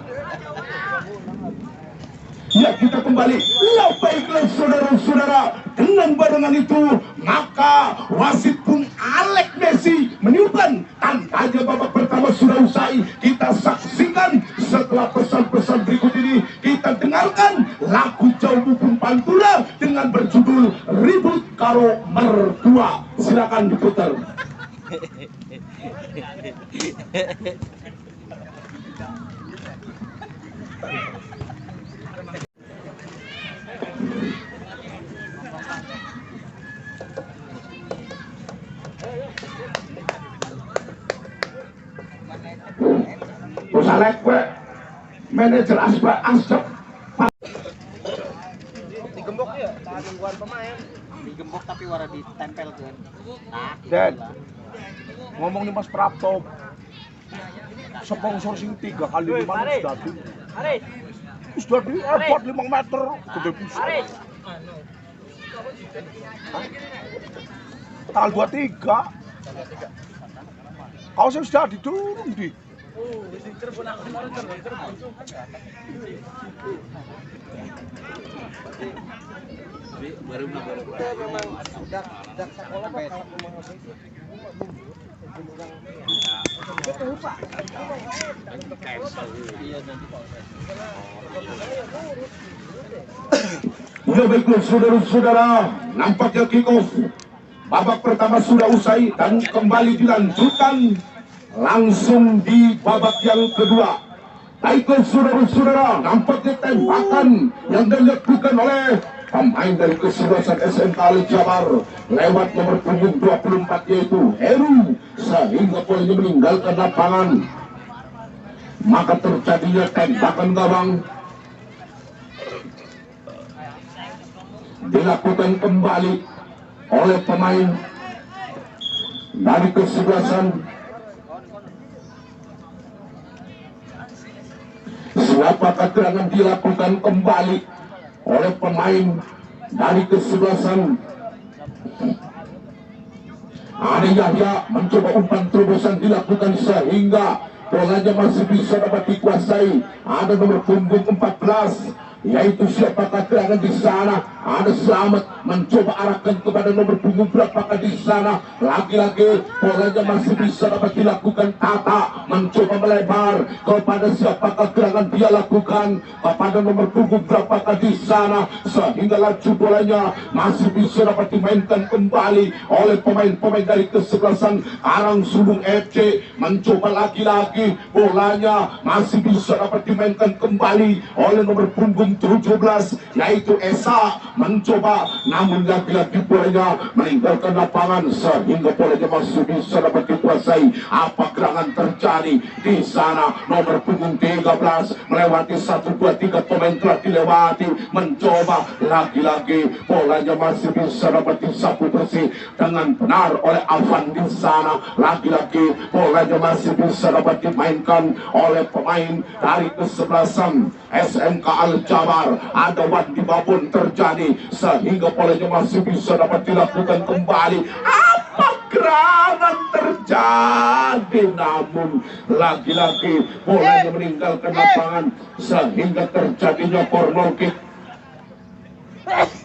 Ya, kita kembali. Ya, baiklah saudara-saudara, dengan barengan itu maka wasit Bung Alek Messi meniupkan tandanya babak pertama sudah usai. Kita saksikan setelah pesan-pesan berikut ini, kita dengarkan lagu Jauh Bung Pantura dengan berjudul Ribut Karo Mertua. Silakan diputar. Alek manajer Asep Digembok ya, gangguan pemain. Digembok tapi warna ditempel kan. Nah, Dan ngomong nih Mas Prapto, sponsor sing 3 kali 5 sudah di. Sudah di airport 5 meter gede pisan. Tanggal 23. Kau sih sudah diturun di. baru memang udah sekolah kalau Ya, baiklah saudara-saudara, nampaknya kick off babak pertama sudah usai dan kembali dilanjutkan langsung di babak yang kedua. Baiklah saudara-saudara, nampaknya tembakan yang dilakukan oleh pemain dari kesebelasan SMK Al Jabar lewat nomor punggung 24 yaitu Heru, sehingga bolanya meninggalkan lapangan. Maka terjadinya tembakan gawang dilakukan kembali oleh pemain dari kesebelasan. Siapakah gerangan dilakukan kembali oleh pemain dari kesebelasan. Ada Yahya mencoba umpan terobosan dilakukan sehingga bolanya masih bisa dapat dikuasai. Ada nomor punggung 14 yaitu siapakah gerangan di sana. Ada Selamat mencoba arahkan kepada nomor punggung berapakah di sana. Lagi-lagi bolanya masih bisa dapat dilakukan. Tata mencoba melebar kepada siapakah gerangan dia lakukan kepada nomor punggung berapakah di sana, sehingga laju bolanya masih bisa dapat dimainkan kembali oleh pemain-pemain dari kesebelasan Karangsuhung FC. Mencoba lagi-lagi bolanya masih bisa dapat dimainkan kembali oleh nomor punggung 17 yaitu Esa mencoba, namun lagi-lagi bolanya meninggalkan lapangan sehingga bolanya masih bisa dapat dikuasai. Apa gerangan terjadi di sana? Nomor punggung 13 melewati 1, 2, 3 pemain telah dilewati, mencoba lagi-lagi bolanya masih bisa dapat disapu bersih dengan benar oleh Afan di sana. Lagi-lagi bolanya masih bisa dapat dimainkan oleh pemain dari kesebelasan SMK Al Jabar. Ada Wandi Babon terjadi sehingga bolanya masih bisa dapat dilakukan kembali. Apa gerangan terjadi? Namun lagi-lagi bolanya meninggalkan lapangan sehingga terjadinya corner kick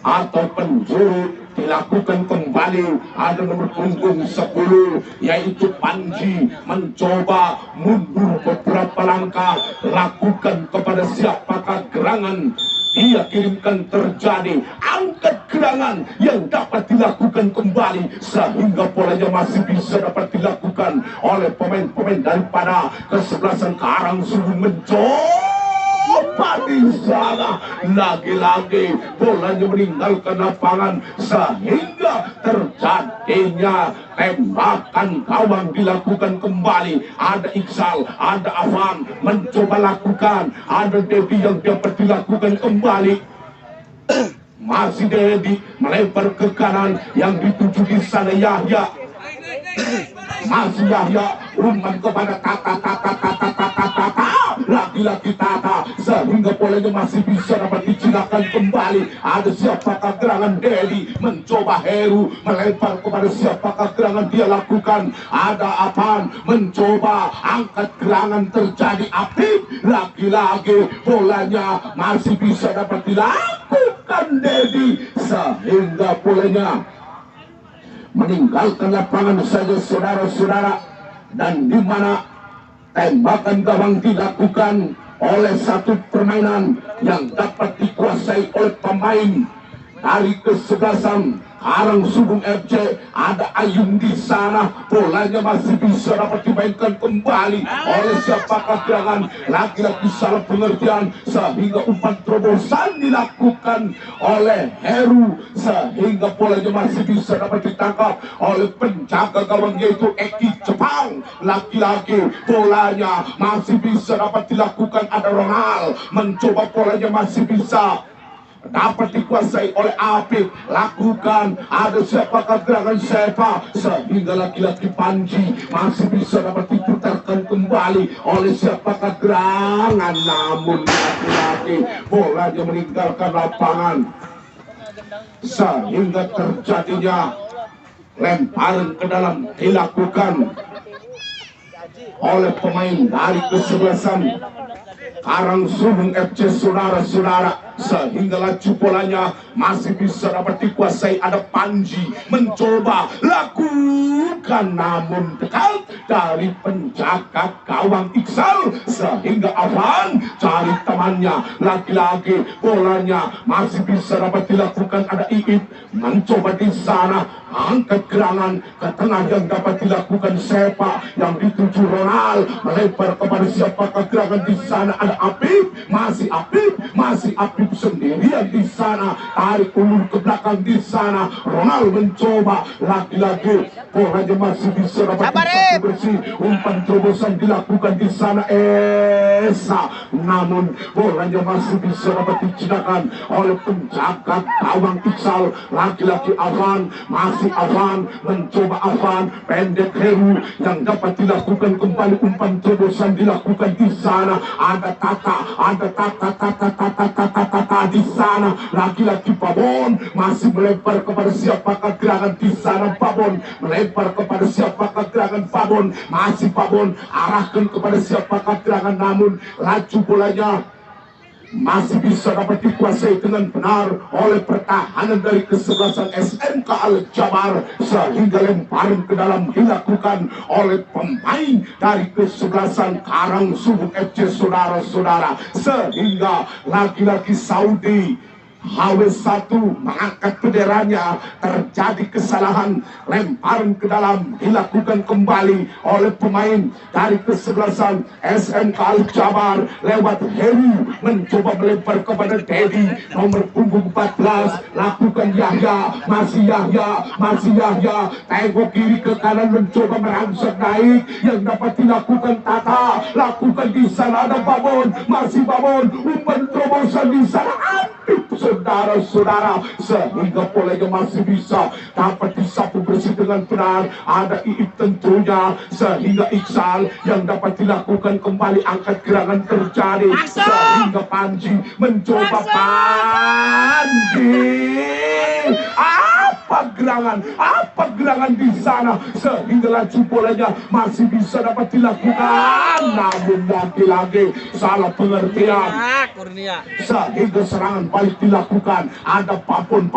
atau penjuru dilakukan kembali. Ada nomor punggung 10 yaitu Panji mencoba mundur beberapa langkah, lakukan kepada siapakah gerangan ia kirimkan terjadi, angkat gerangan yang dapat dilakukan kembali sehingga bolanya masih bisa dapat dilakukan oleh pemain-pemain daripada kesebelasan Karangsuwung mencoba di sana. Lagi-lagi bolanya meninggalkan lapangan sehingga terjadinya tembakan gawang dilakukan kembali. Ada Iksal, ada Afan mencoba lakukan, ada Dedi yang dapat dilakukan kembali. Masih Dedi melempar ke kanan yang dituju di sana Yahya. Masih Yahya umpan kepada Tata. Lagi-lagi Tata sehingga bolanya masih bisa dapat dicinakan kembali. Ada siapakah gerangan? Dedi mencoba Heru melempar kepada siapakah gerangan dia lakukan. Ada Apan mencoba angkat gerangan terjadi. Apip lagi-lagi bolanya masih bisa dapat dilakukan Dedi sehingga bolanya meninggalkan lapangan saja saudara-saudara, dan di mana tembakan gawang dilakukan oleh satu permainan yang dapat dikuasai oleh pemain dari kesebelasan Karangsuwung FC. Ada Ayun di sana, bolanya masih bisa dapat dimainkan kembali oleh siapakah gerangan. Lagi-lagi salah pengertian sehingga umpan terobosan dilakukan oleh Heru sehingga bolanya masih bisa dapat ditangkap oleh penjaga gawang yaitu Eki Jepang. Lagi-lagi bolanya masih bisa dapat dilakukan. Ada Ronald mencoba, bolanya masih bisa dapat dikuasai oleh Apip. Lakukan, ada siapakah gerangan Sepa sehingga laki-laki Panji masih bisa dapat diputarkan kembali oleh siapakah gerangan. Namun laki-laki bolanya meninggalkan lapangan sehingga terjadinya lemparan ke dalam dilakukan oleh pemain dari kesebelasan Karangsuwung FC saudara-saudara, sehingga laju bolanya masih bisa dapat dikuasai. Ada Panji mencoba lakukan, namun dekat dari penjaga gawang Iksal sehingga Afan cari temannya. Lagi-lagi bolanya masih bisa dapat dilakukan. Ada Iip mencoba di sana angkat gerangan ke tengah yang dapat dilakukan Sepa yang dituju Ronald melebar kepada siapakah gerangan di sana. Ada Apip, masih Apip sendirian di sana, tarik ulur ke belakang di sana. Ronald mencoba lagi-lagi, bolanya masih bisa dapat bersih. Umpan terobosan dilakukan di sana Esa, namun bolanya masih bisa dapat dicinakan oleh penjaga gawang Iksal. Lagi-lagi Afan, masih Afan mencoba. Afan pendek Heru yang dapat dilakukan kembali. Umpan terobosan dilakukan di sana. Ada Tata di sana. Lagi-lagi Babon masih melempar kepada siapakah gerangan di sana. Babon melempar kepada siapakah gerangan. Babon masih Babon arahkan kepada siapakah gerangan, namun laju bolanya masih bisa dapat dikuasai dengan benar oleh pertahanan dari kesebelasan SMK Al Jabar sehingga lemparan ke dalam dilakukan oleh pemain dari kesebelasan Karangsuwung FC saudara-saudara, sehingga lagi-lagi Saudi HW1 mengangkat benderanya, terjadi kesalahan, lemparan ke dalam dilakukan kembali oleh pemain dari kesebelasan SMK Al Jabar lewat Heru, mencoba melempar kepada Dedi nomor punggung 14, lakukan Yahya, masih Yahya, tengok kiri ke kanan mencoba merangsek naik, yang dapat dilakukan Tata, lakukan di sana ada Babon, masih Babon, umpan terobosan di sana, saudara-saudara, sehingga bolanya masih bisa dapat disapu bersih dengan benar. Ada Iip tentunya, sehingga Iksal yang dapat dilakukan kembali, angkat gerangan terjadi, sehingga Panji mencoba apa gerangan di sana, sehingga laju bolanya masih bisa dapat dilakukan, namun lagi-lagi salah pengertian, sehingga serangan balik dilakukan. Ada papun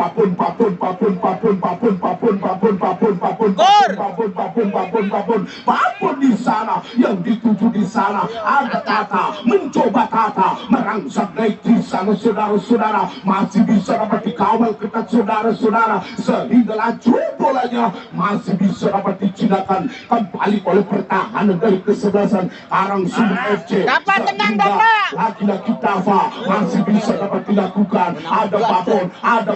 di sana, yang dituju di sana. Ada Tata, mencoba Tata merangsek naik di sana, saudara-saudara, masih bisa dapat dikawal ketat, saudara-saudara, sehingga laju bolanya masih bisa dapat dijinakan kembali oleh pertahanan dari kesebelasan Karangsumbung FC. Dapat tenang, Dapat. Lagi-lagi Dava masih bisa dapat dilakukan. Ada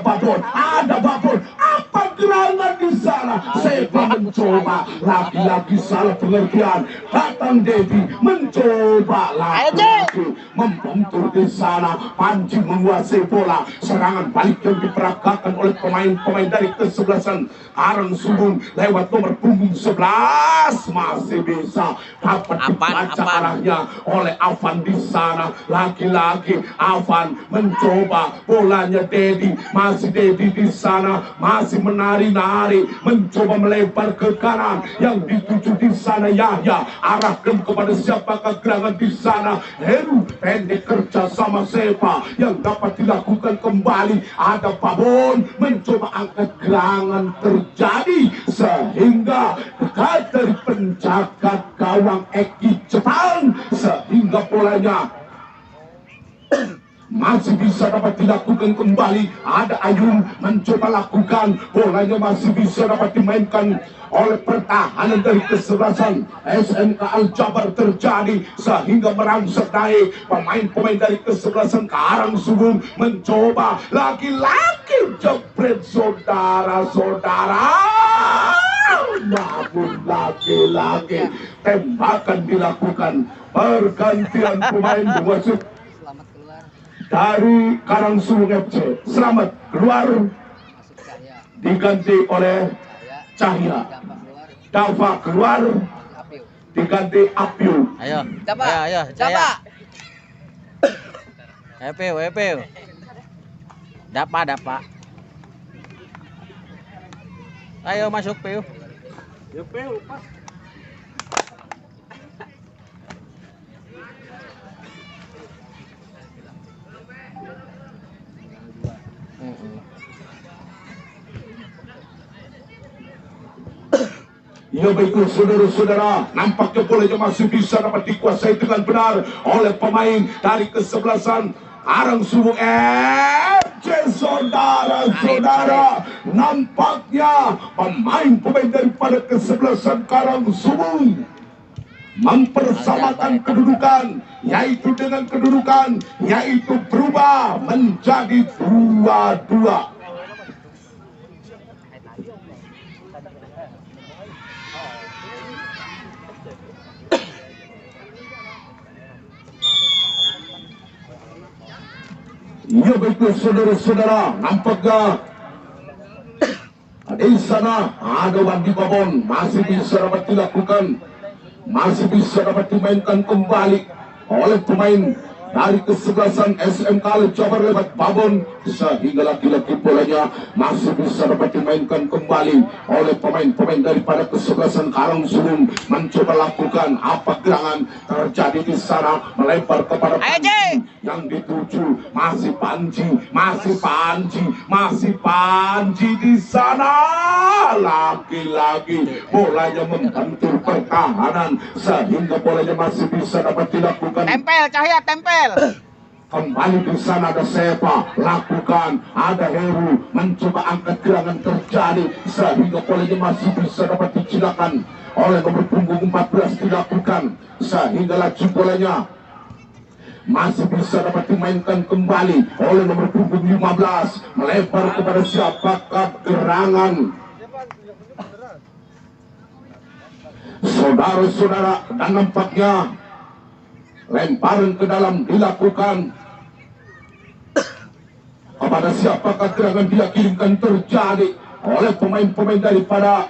Babon, apa gerangan di sana? Sepa mencoba, lagi-lagi salah pengertian. Datang Dedi mencoba lagi-lagi membentur di sana. Panji menguasai bola, serangan balik yang diperagakan oleh pemain-pemain dari kesebelasan Karangsumbung lewat nomor punggung 11, masih bisa dapat dibaca arahnya oleh Avan di sana. Lagi-lagi Avan mencoba bolanya Dedi, masih Dedi di sana, masih menari-nari, mencoba melebar ke kanan, yang dituju di sana Yahya, arahkan kepada siapakah gerangan di sana. Heru pendek kerja sama Sepa yang dapat dilakukan kembali. Ada Babon mencoba angkat gerangan terjadi, sehingga dekat dari penjaga gawang Eki Jepang, sehingga bolanya masih bisa dapat dilakukan kembali. Ada Ayun mencoba lakukan, bolanya masih bisa dapat dimainkan oleh pertahanan dari kesebelasan SMK Al Jabar terjadi, sehingga merangsek naik pemain-pemain dari kesebelasan Karangsumbung mencoba lagi-lagi jepret, saudara-saudara, namun lagi-lagi tembakan dilakukan. Pergantian pemain masuk dari Karangsumbung FC. Selamat keluar, diganti oleh Cahya. Dava keluar, diganti Apiu. Ayo, Cahya. Epil. Dapa. Ayo masuk, Piu. Ya baiklah saudara-saudara, nampaknya bolanya masih bisa dapat dikuasai dengan benar oleh pemain dari kesebelasan Karangsumbung FC. Saudara-saudara, nampaknya pemain-pemain daripada kesebelasan Karangsumbung mempersamakan kedudukan, yaitu dengan kedudukan yaitu berubah menjadi 2-2. Ya baiklah saudara-saudara, nampaknya di sana ada Wandi Babon, masih bisa dapat dilakukan, masih bisa dapat dimainkan kembali oleh pemain dari kesebelasan SMK Al Jabar lewat Babon, sehingga lagi-lagi bolanya masih bisa dapat dimainkan kembali oleh pemain-pemain daripada kesebelasan Karangsumbung. Mencoba lakukan apa gerangan terjadi di sana, melempar kepada Panji, yang dituju masih Panji di sana. Lagi-lagi bolanya membentur pertahanan, sehingga bolanya masih bisa dapat dilakukan. Tempel, Cahya, tempel. Kembali di sana ada Sepa, lakukan, ada Heru, mencoba angkat gerangan terjadi, sehingga bolanya masih bisa dapat dicilakan oleh nomor punggung 14 dilakukan, sehingga laju bolanya masih bisa dapat dimainkan kembali oleh nomor punggung 15, melebar kepada siapakah gerangan. Saudara-saudara, dan nampaknya lemparan ke dalam dilakukan kepada siapakah gerangan dikirimkan terjadi oleh pemain-pemain daripada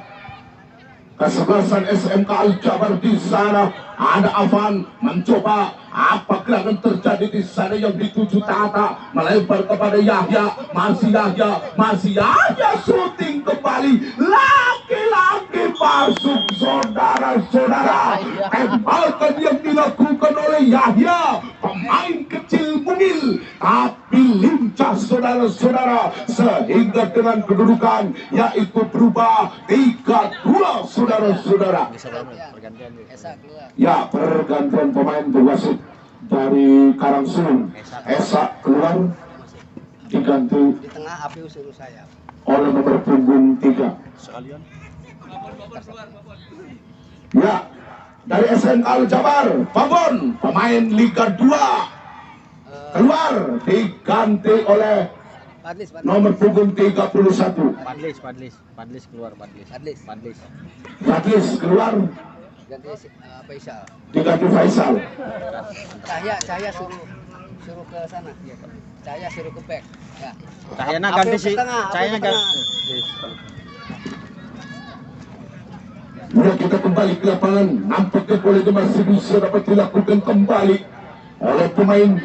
kesebelasan SMK Al Jabar. Di sana ada Afan mencoba, apa gerangan terjadi di sana yang dituju Tata, melebar kepada Yahya, masih Yahya syuting kembali, laki-laki masuk saudara-saudara. Tembakan yang dilakukan oleh Yahya, pemain kecil mungil tapi lincah saudara-saudara, sehingga dengan kedudukan yaitu berubah 3-2 saudara-saudara. Ya, pergantian pemain berwasit dari Karangsulung. Esa keluar diganti Di tengah api suruh saya. oleh nomor punggung 3. Ya, dari SMK Al Jabar, Babon, pemain Liga 2 keluar diganti oleh nomor punggung 31. Padlis keluar, Fadlis keluar Ganti Faisal. diganti Faisal. Cahaya suruh ke sana. Cahaya suruh ke back. Ya. Cahayana ganti sih. Cahayana ganti. Bila kita kembali ke lapangan, nampaknya boleh masih bisa dapat dilakukan kembali oleh pemain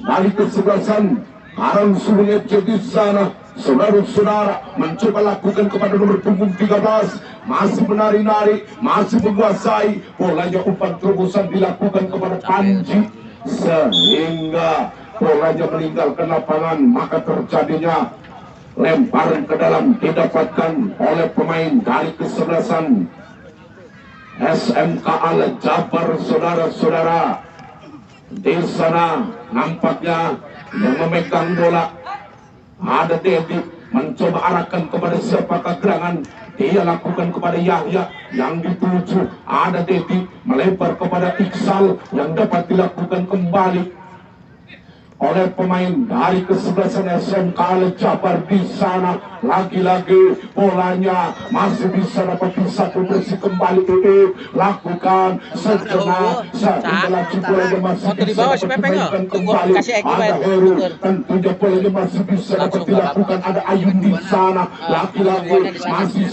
dari kesebelasan Karangsulung FC di sana. Saudara-saudara mencoba lakukan kepada nomor punggung 13, masih menari-nari, masih menguasai, bolanya umpan terobosan dilakukan kepada Panji, sehingga bolanya meninggalkan lapangan, maka terjadinya lemparan ke dalam didapatkan oleh pemain dari kesebelasan SMK Al Jabar. Saudara-saudara, di sana nampaknya yang memegang bola ada Dedi, mencoba arahkan kepada siapakah gerangan, dia lakukan kepada Yahya yang dituju, ada Dedi melebar kepada Iksal yang dapat dilakukan kembali oleh pemain dari kesebelasan SMK Al Jabar. Di sana lagi-lagi bolanya masih bisa dapat satu bersih kembali, lakukan sejenak sehingga laju bolanya masih bisa dapat dimainkan kembali. Ada Heru, tentunya bolanya masih bisa dapat dilakukan, ada Ayun di sana, lagi-lagi masih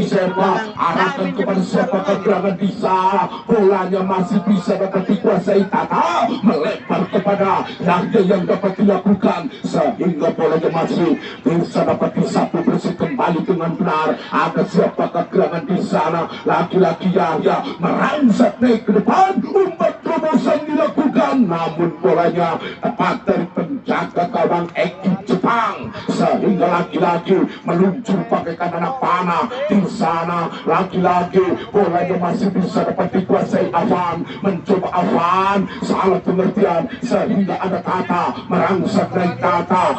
Sepa arahkan kepada siapakah gerangan. Di sana bolanya masih bisa dapat dikuasai Tata, melebar kepada Yahya yang dapat dilakukan, sehingga bolanya masih bisa dapat disapu bersih kembali dengan benar. Ada siapakah gerangan di sana, laki-laki Yahya merangsek naik ke depan, umpan terobosan dilakukan, namun bolanya tepat dari penjaga gawang Eki Jepang, sehingga laki-laki meluncur pakai anak panah. Di sana laki-laki bolanya masih bisa dapat dikuasai Afan, mencoba Afan, salah pengertian, sehingga ada Tata merangsek naik.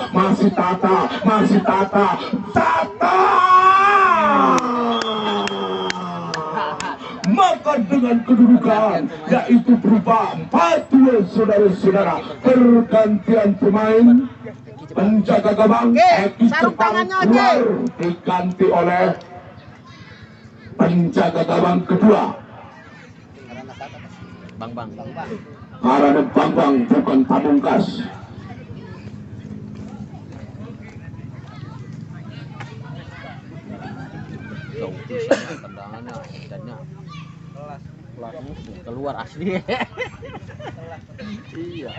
Masih Tata maka dengan kedudukan yaitu berubah 4-2 saudara-saudara. Pergantian pemain, penjaga gawang Eki Jepang keluar diganti oleh penjaga gawang kedua karena Bambang bukan Pamungkas. Tendangannya dannya kelas musuh keluar asli. Iya.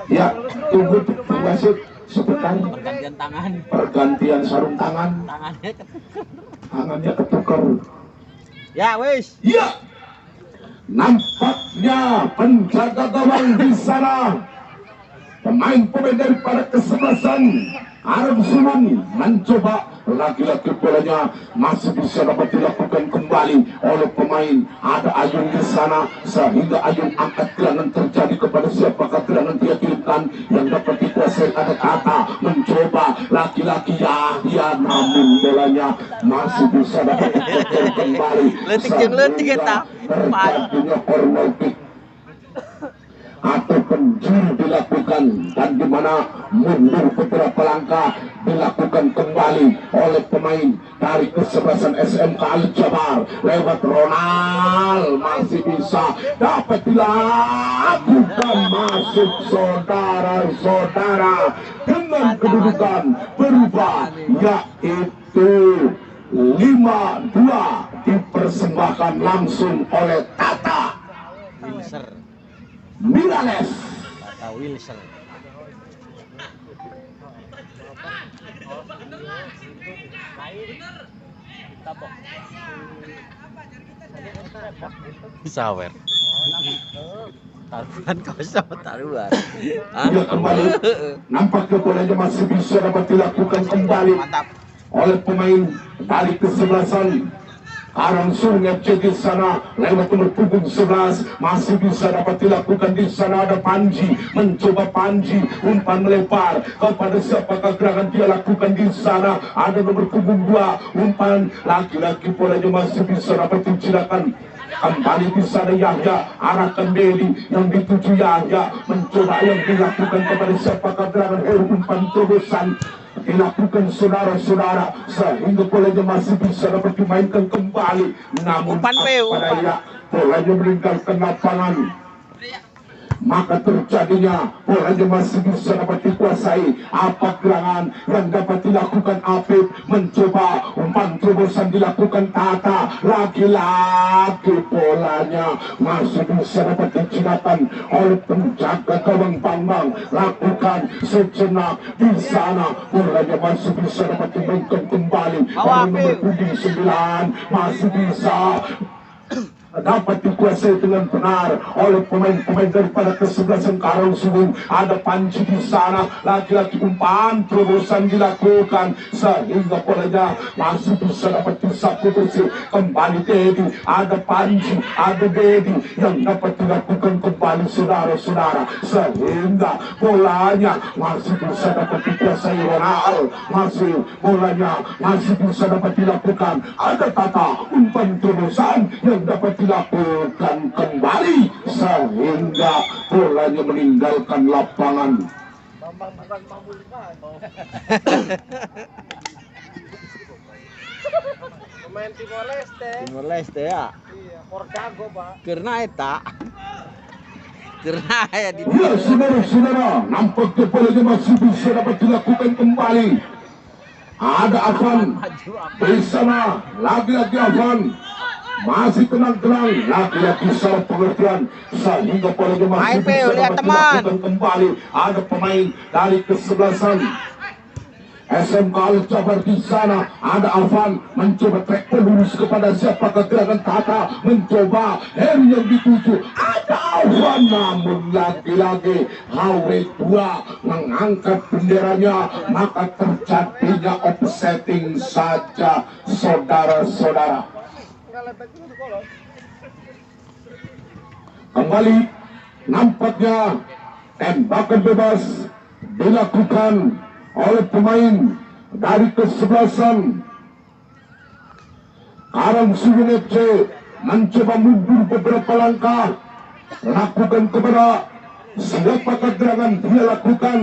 Ya, tunggu wasit sebentar. Pergantian sarung tangan. Tangannya ketukar. Ya wis. Ya, nampaknya penjaga gawang di sana Pemain-pemain daripada kesebelasan Arab Sulung mencoba lagi-lagi bolanya masih bisa dapat dilakukan kembali oleh pemain. Ada Ayun di sana sehingga Ayun angkat gerangan terjadi kepada siapakah gerangan dia kirimkan yang dapat dikuasai. Ada Kata mencoba lagi-lagi ya namun bolanya masih bisa dapat dikuasai kembali. Terjadinya corner kick atau penjuru dilakukan dan di mana mundur beberapa langkah dilakukan kembali oleh pemain dari kesebelasan SMK Al Jabar lewat Ronald masih bisa dapat dilakukan masuk saudara-saudara dengan kedudukan berubah yaitu 5-2 dipersembahkan langsung oleh Tata Milanes. Tata Wilson. Sawer. Taruhan kau sama taruhan. Dia kembali nampaknya bolanya masih bisa dapat dilakukan kembali oleh pemain dari kesebelasan Karang Sungai di sana lewat nomor punggung 11 masih bisa dapat dilakukan. Di sana ada Panji mencoba Panji umpan melebar kepada siapakah gerangan dia lakukan. Di sana ada nomor punggung 2 umpan lagi-lagi bolanya masih bisa dapat dicirakan kembali. Di sana Yahya arahkan Dedi yang dituju Yahya mencoba yang dilakukan kepada siapakah gerangan umpan terusan dilakukan saudara-saudara sehingga bolanya masih bisa dapat dimainkan kembali. Namun padahal bolanya meninggalkan lapangan maka terjadinya bolanya masih bisa dapat dikuasai. Apa gerangan yang dapat dilakukan Afif mencoba umpan terobosan dilakukan Tata lagi-lagi bolanya masih bisa dapat dicinakan oleh penjaga gawang Bambang lakukan sejenak. Di sana bolanya masih bisa dapat dimainkan kembali oleh nomor punggung 9 masih bisa dapat dikuasai dengan benar oleh pemain-pemain daripada kesebelasan Karang Sulung. Ada Panji di sana lagi-lagi umpan terobosan dilakukan sehingga bolanya masih bisa dapat disapu bersih kembali. Dedi ada Panji ada Dedi yang dapat dilakukan kembali saudara-saudara sehingga bolanya masih bisa dapat dikuasai Ronald. Masih bolanya masih bisa dapat dilakukan. Ada Tata umpan terobosan yang dapat dilakukan kembali sehingga bolanya meninggalkan lapangan. Pemain Timor Leste ya. Iya, Pordago, Pak. Karena eta. Karena ya di. Ya saudara-saudara, nampaknya bolanya masih bisa dapat dilakukan kembali. Ada Afan di sana lagi-lagi Afan masih tenang-tenang lagi-lagi salah pengertian sehingga bolanya masih bisa dapat dilakukan kembali. Ada pemain dari kesebelasan SMK Al Jabar di sana. Ada Alvan mencoba trek lurus kepada siapakah gerangan Tata mencoba Heri yang dituju. Ada Alvan namun lagi-lagi HW2 mengangkat benderanya maka terjadinya offsetting saja saudara-saudara. Kembali nampaknya tembakan bebas dilakukan oleh pemain dari kesebelasan Karang Sulung FC mencoba mundur beberapa langkah lakukan kepada siapakah gerangan dia lakukan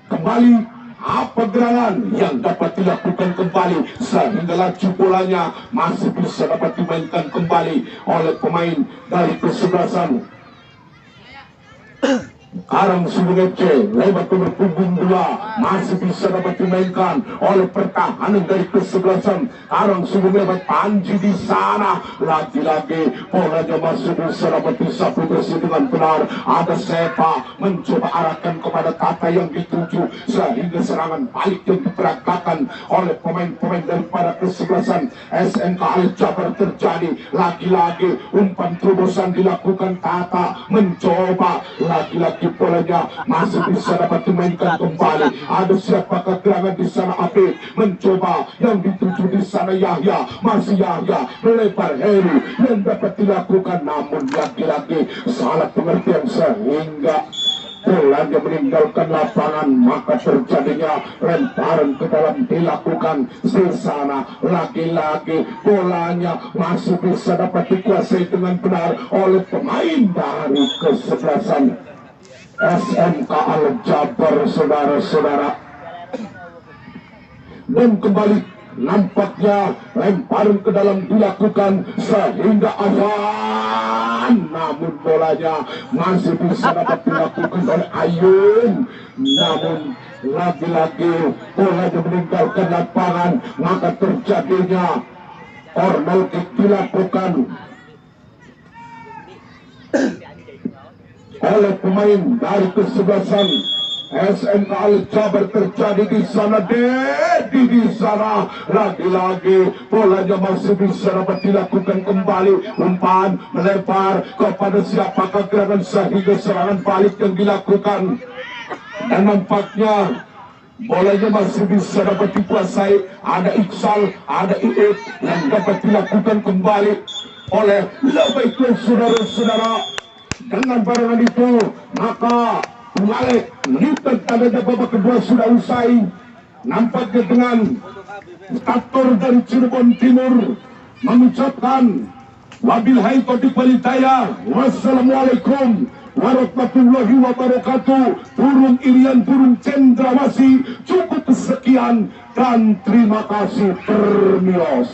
kembali. Apa gerangan yang dapat dilakukan kembali sehingga laju bolanya masih bisa dapat dimainkan kembali oleh pemain dari kesebelasan Karang Sulung FC lewat nomor punggung 2 masih bisa dapat dimainkan oleh pertahanan dari kesebelasan Karang Sulung lewat Panji di sana. Lagi-lagi bolanya masih bisa dapat disapu bersih dengan benar. Ada Sepa mencoba arahkan kepada Tata yang dituju sehingga serangan balik yang diperagakan oleh pemain-pemain daripada kesebelasan SMK Al Jabar terjadi. Lagi-lagi umpan terobosan dilakukan Tata mencoba lagi-lagi lagi bolanya masih bisa dapat dimainkan kembali. Ada siapakah gerangan di sana? Apik mencoba, yang dituju di sana Yahya, masih Yahya melebar Heru yang dapat dilakukan, namun lagi-lagi salah pengertian sehingga bolanya meninggalkan lapangan, maka terjadinya lemparan ke dalam dilakukan di sana. Lagi-lagi bolanya masih bisa dapat dikuasai dengan benar oleh pemain dari kesebelasan SMK Al Jabar, saudara-saudara. Dan kembali nampaknya lemparan ke dalam dilakukan sehingga Afan, namun bolanya masih bisa dapat dilakukan oleh Ayun, namun lagi-lagi bolanya meninggalkan lapangan, maka terjadinya corner kick dilakukan oleh pemain dari kesebelasan SMK Al Jabar. Terjadi di sana, di sana lagi-lagi bolanya masih bisa dapat dilakukan kembali, umpan melebar kepada siapakah gerangan sehingga serangan balik yang dilakukan, dan nampaknya bolanya masih bisa dapat dikuasai. Ada Iksal, ada Iit yang dapat dilakukan kembali oleh Lebaiku, saudara-saudara. Dengan barengan itu maka Malik menitip tanda babak kedua sudah usai. Nampaknya dengan stator dari Cirebon Timur mengucapkan wabillahi taufiq wal hidayah, wassalamualaikum warahmatullahi wabarakatuh. Burung Irian, burung cendrawasih, cukup sekian dan terima kasih. Termios.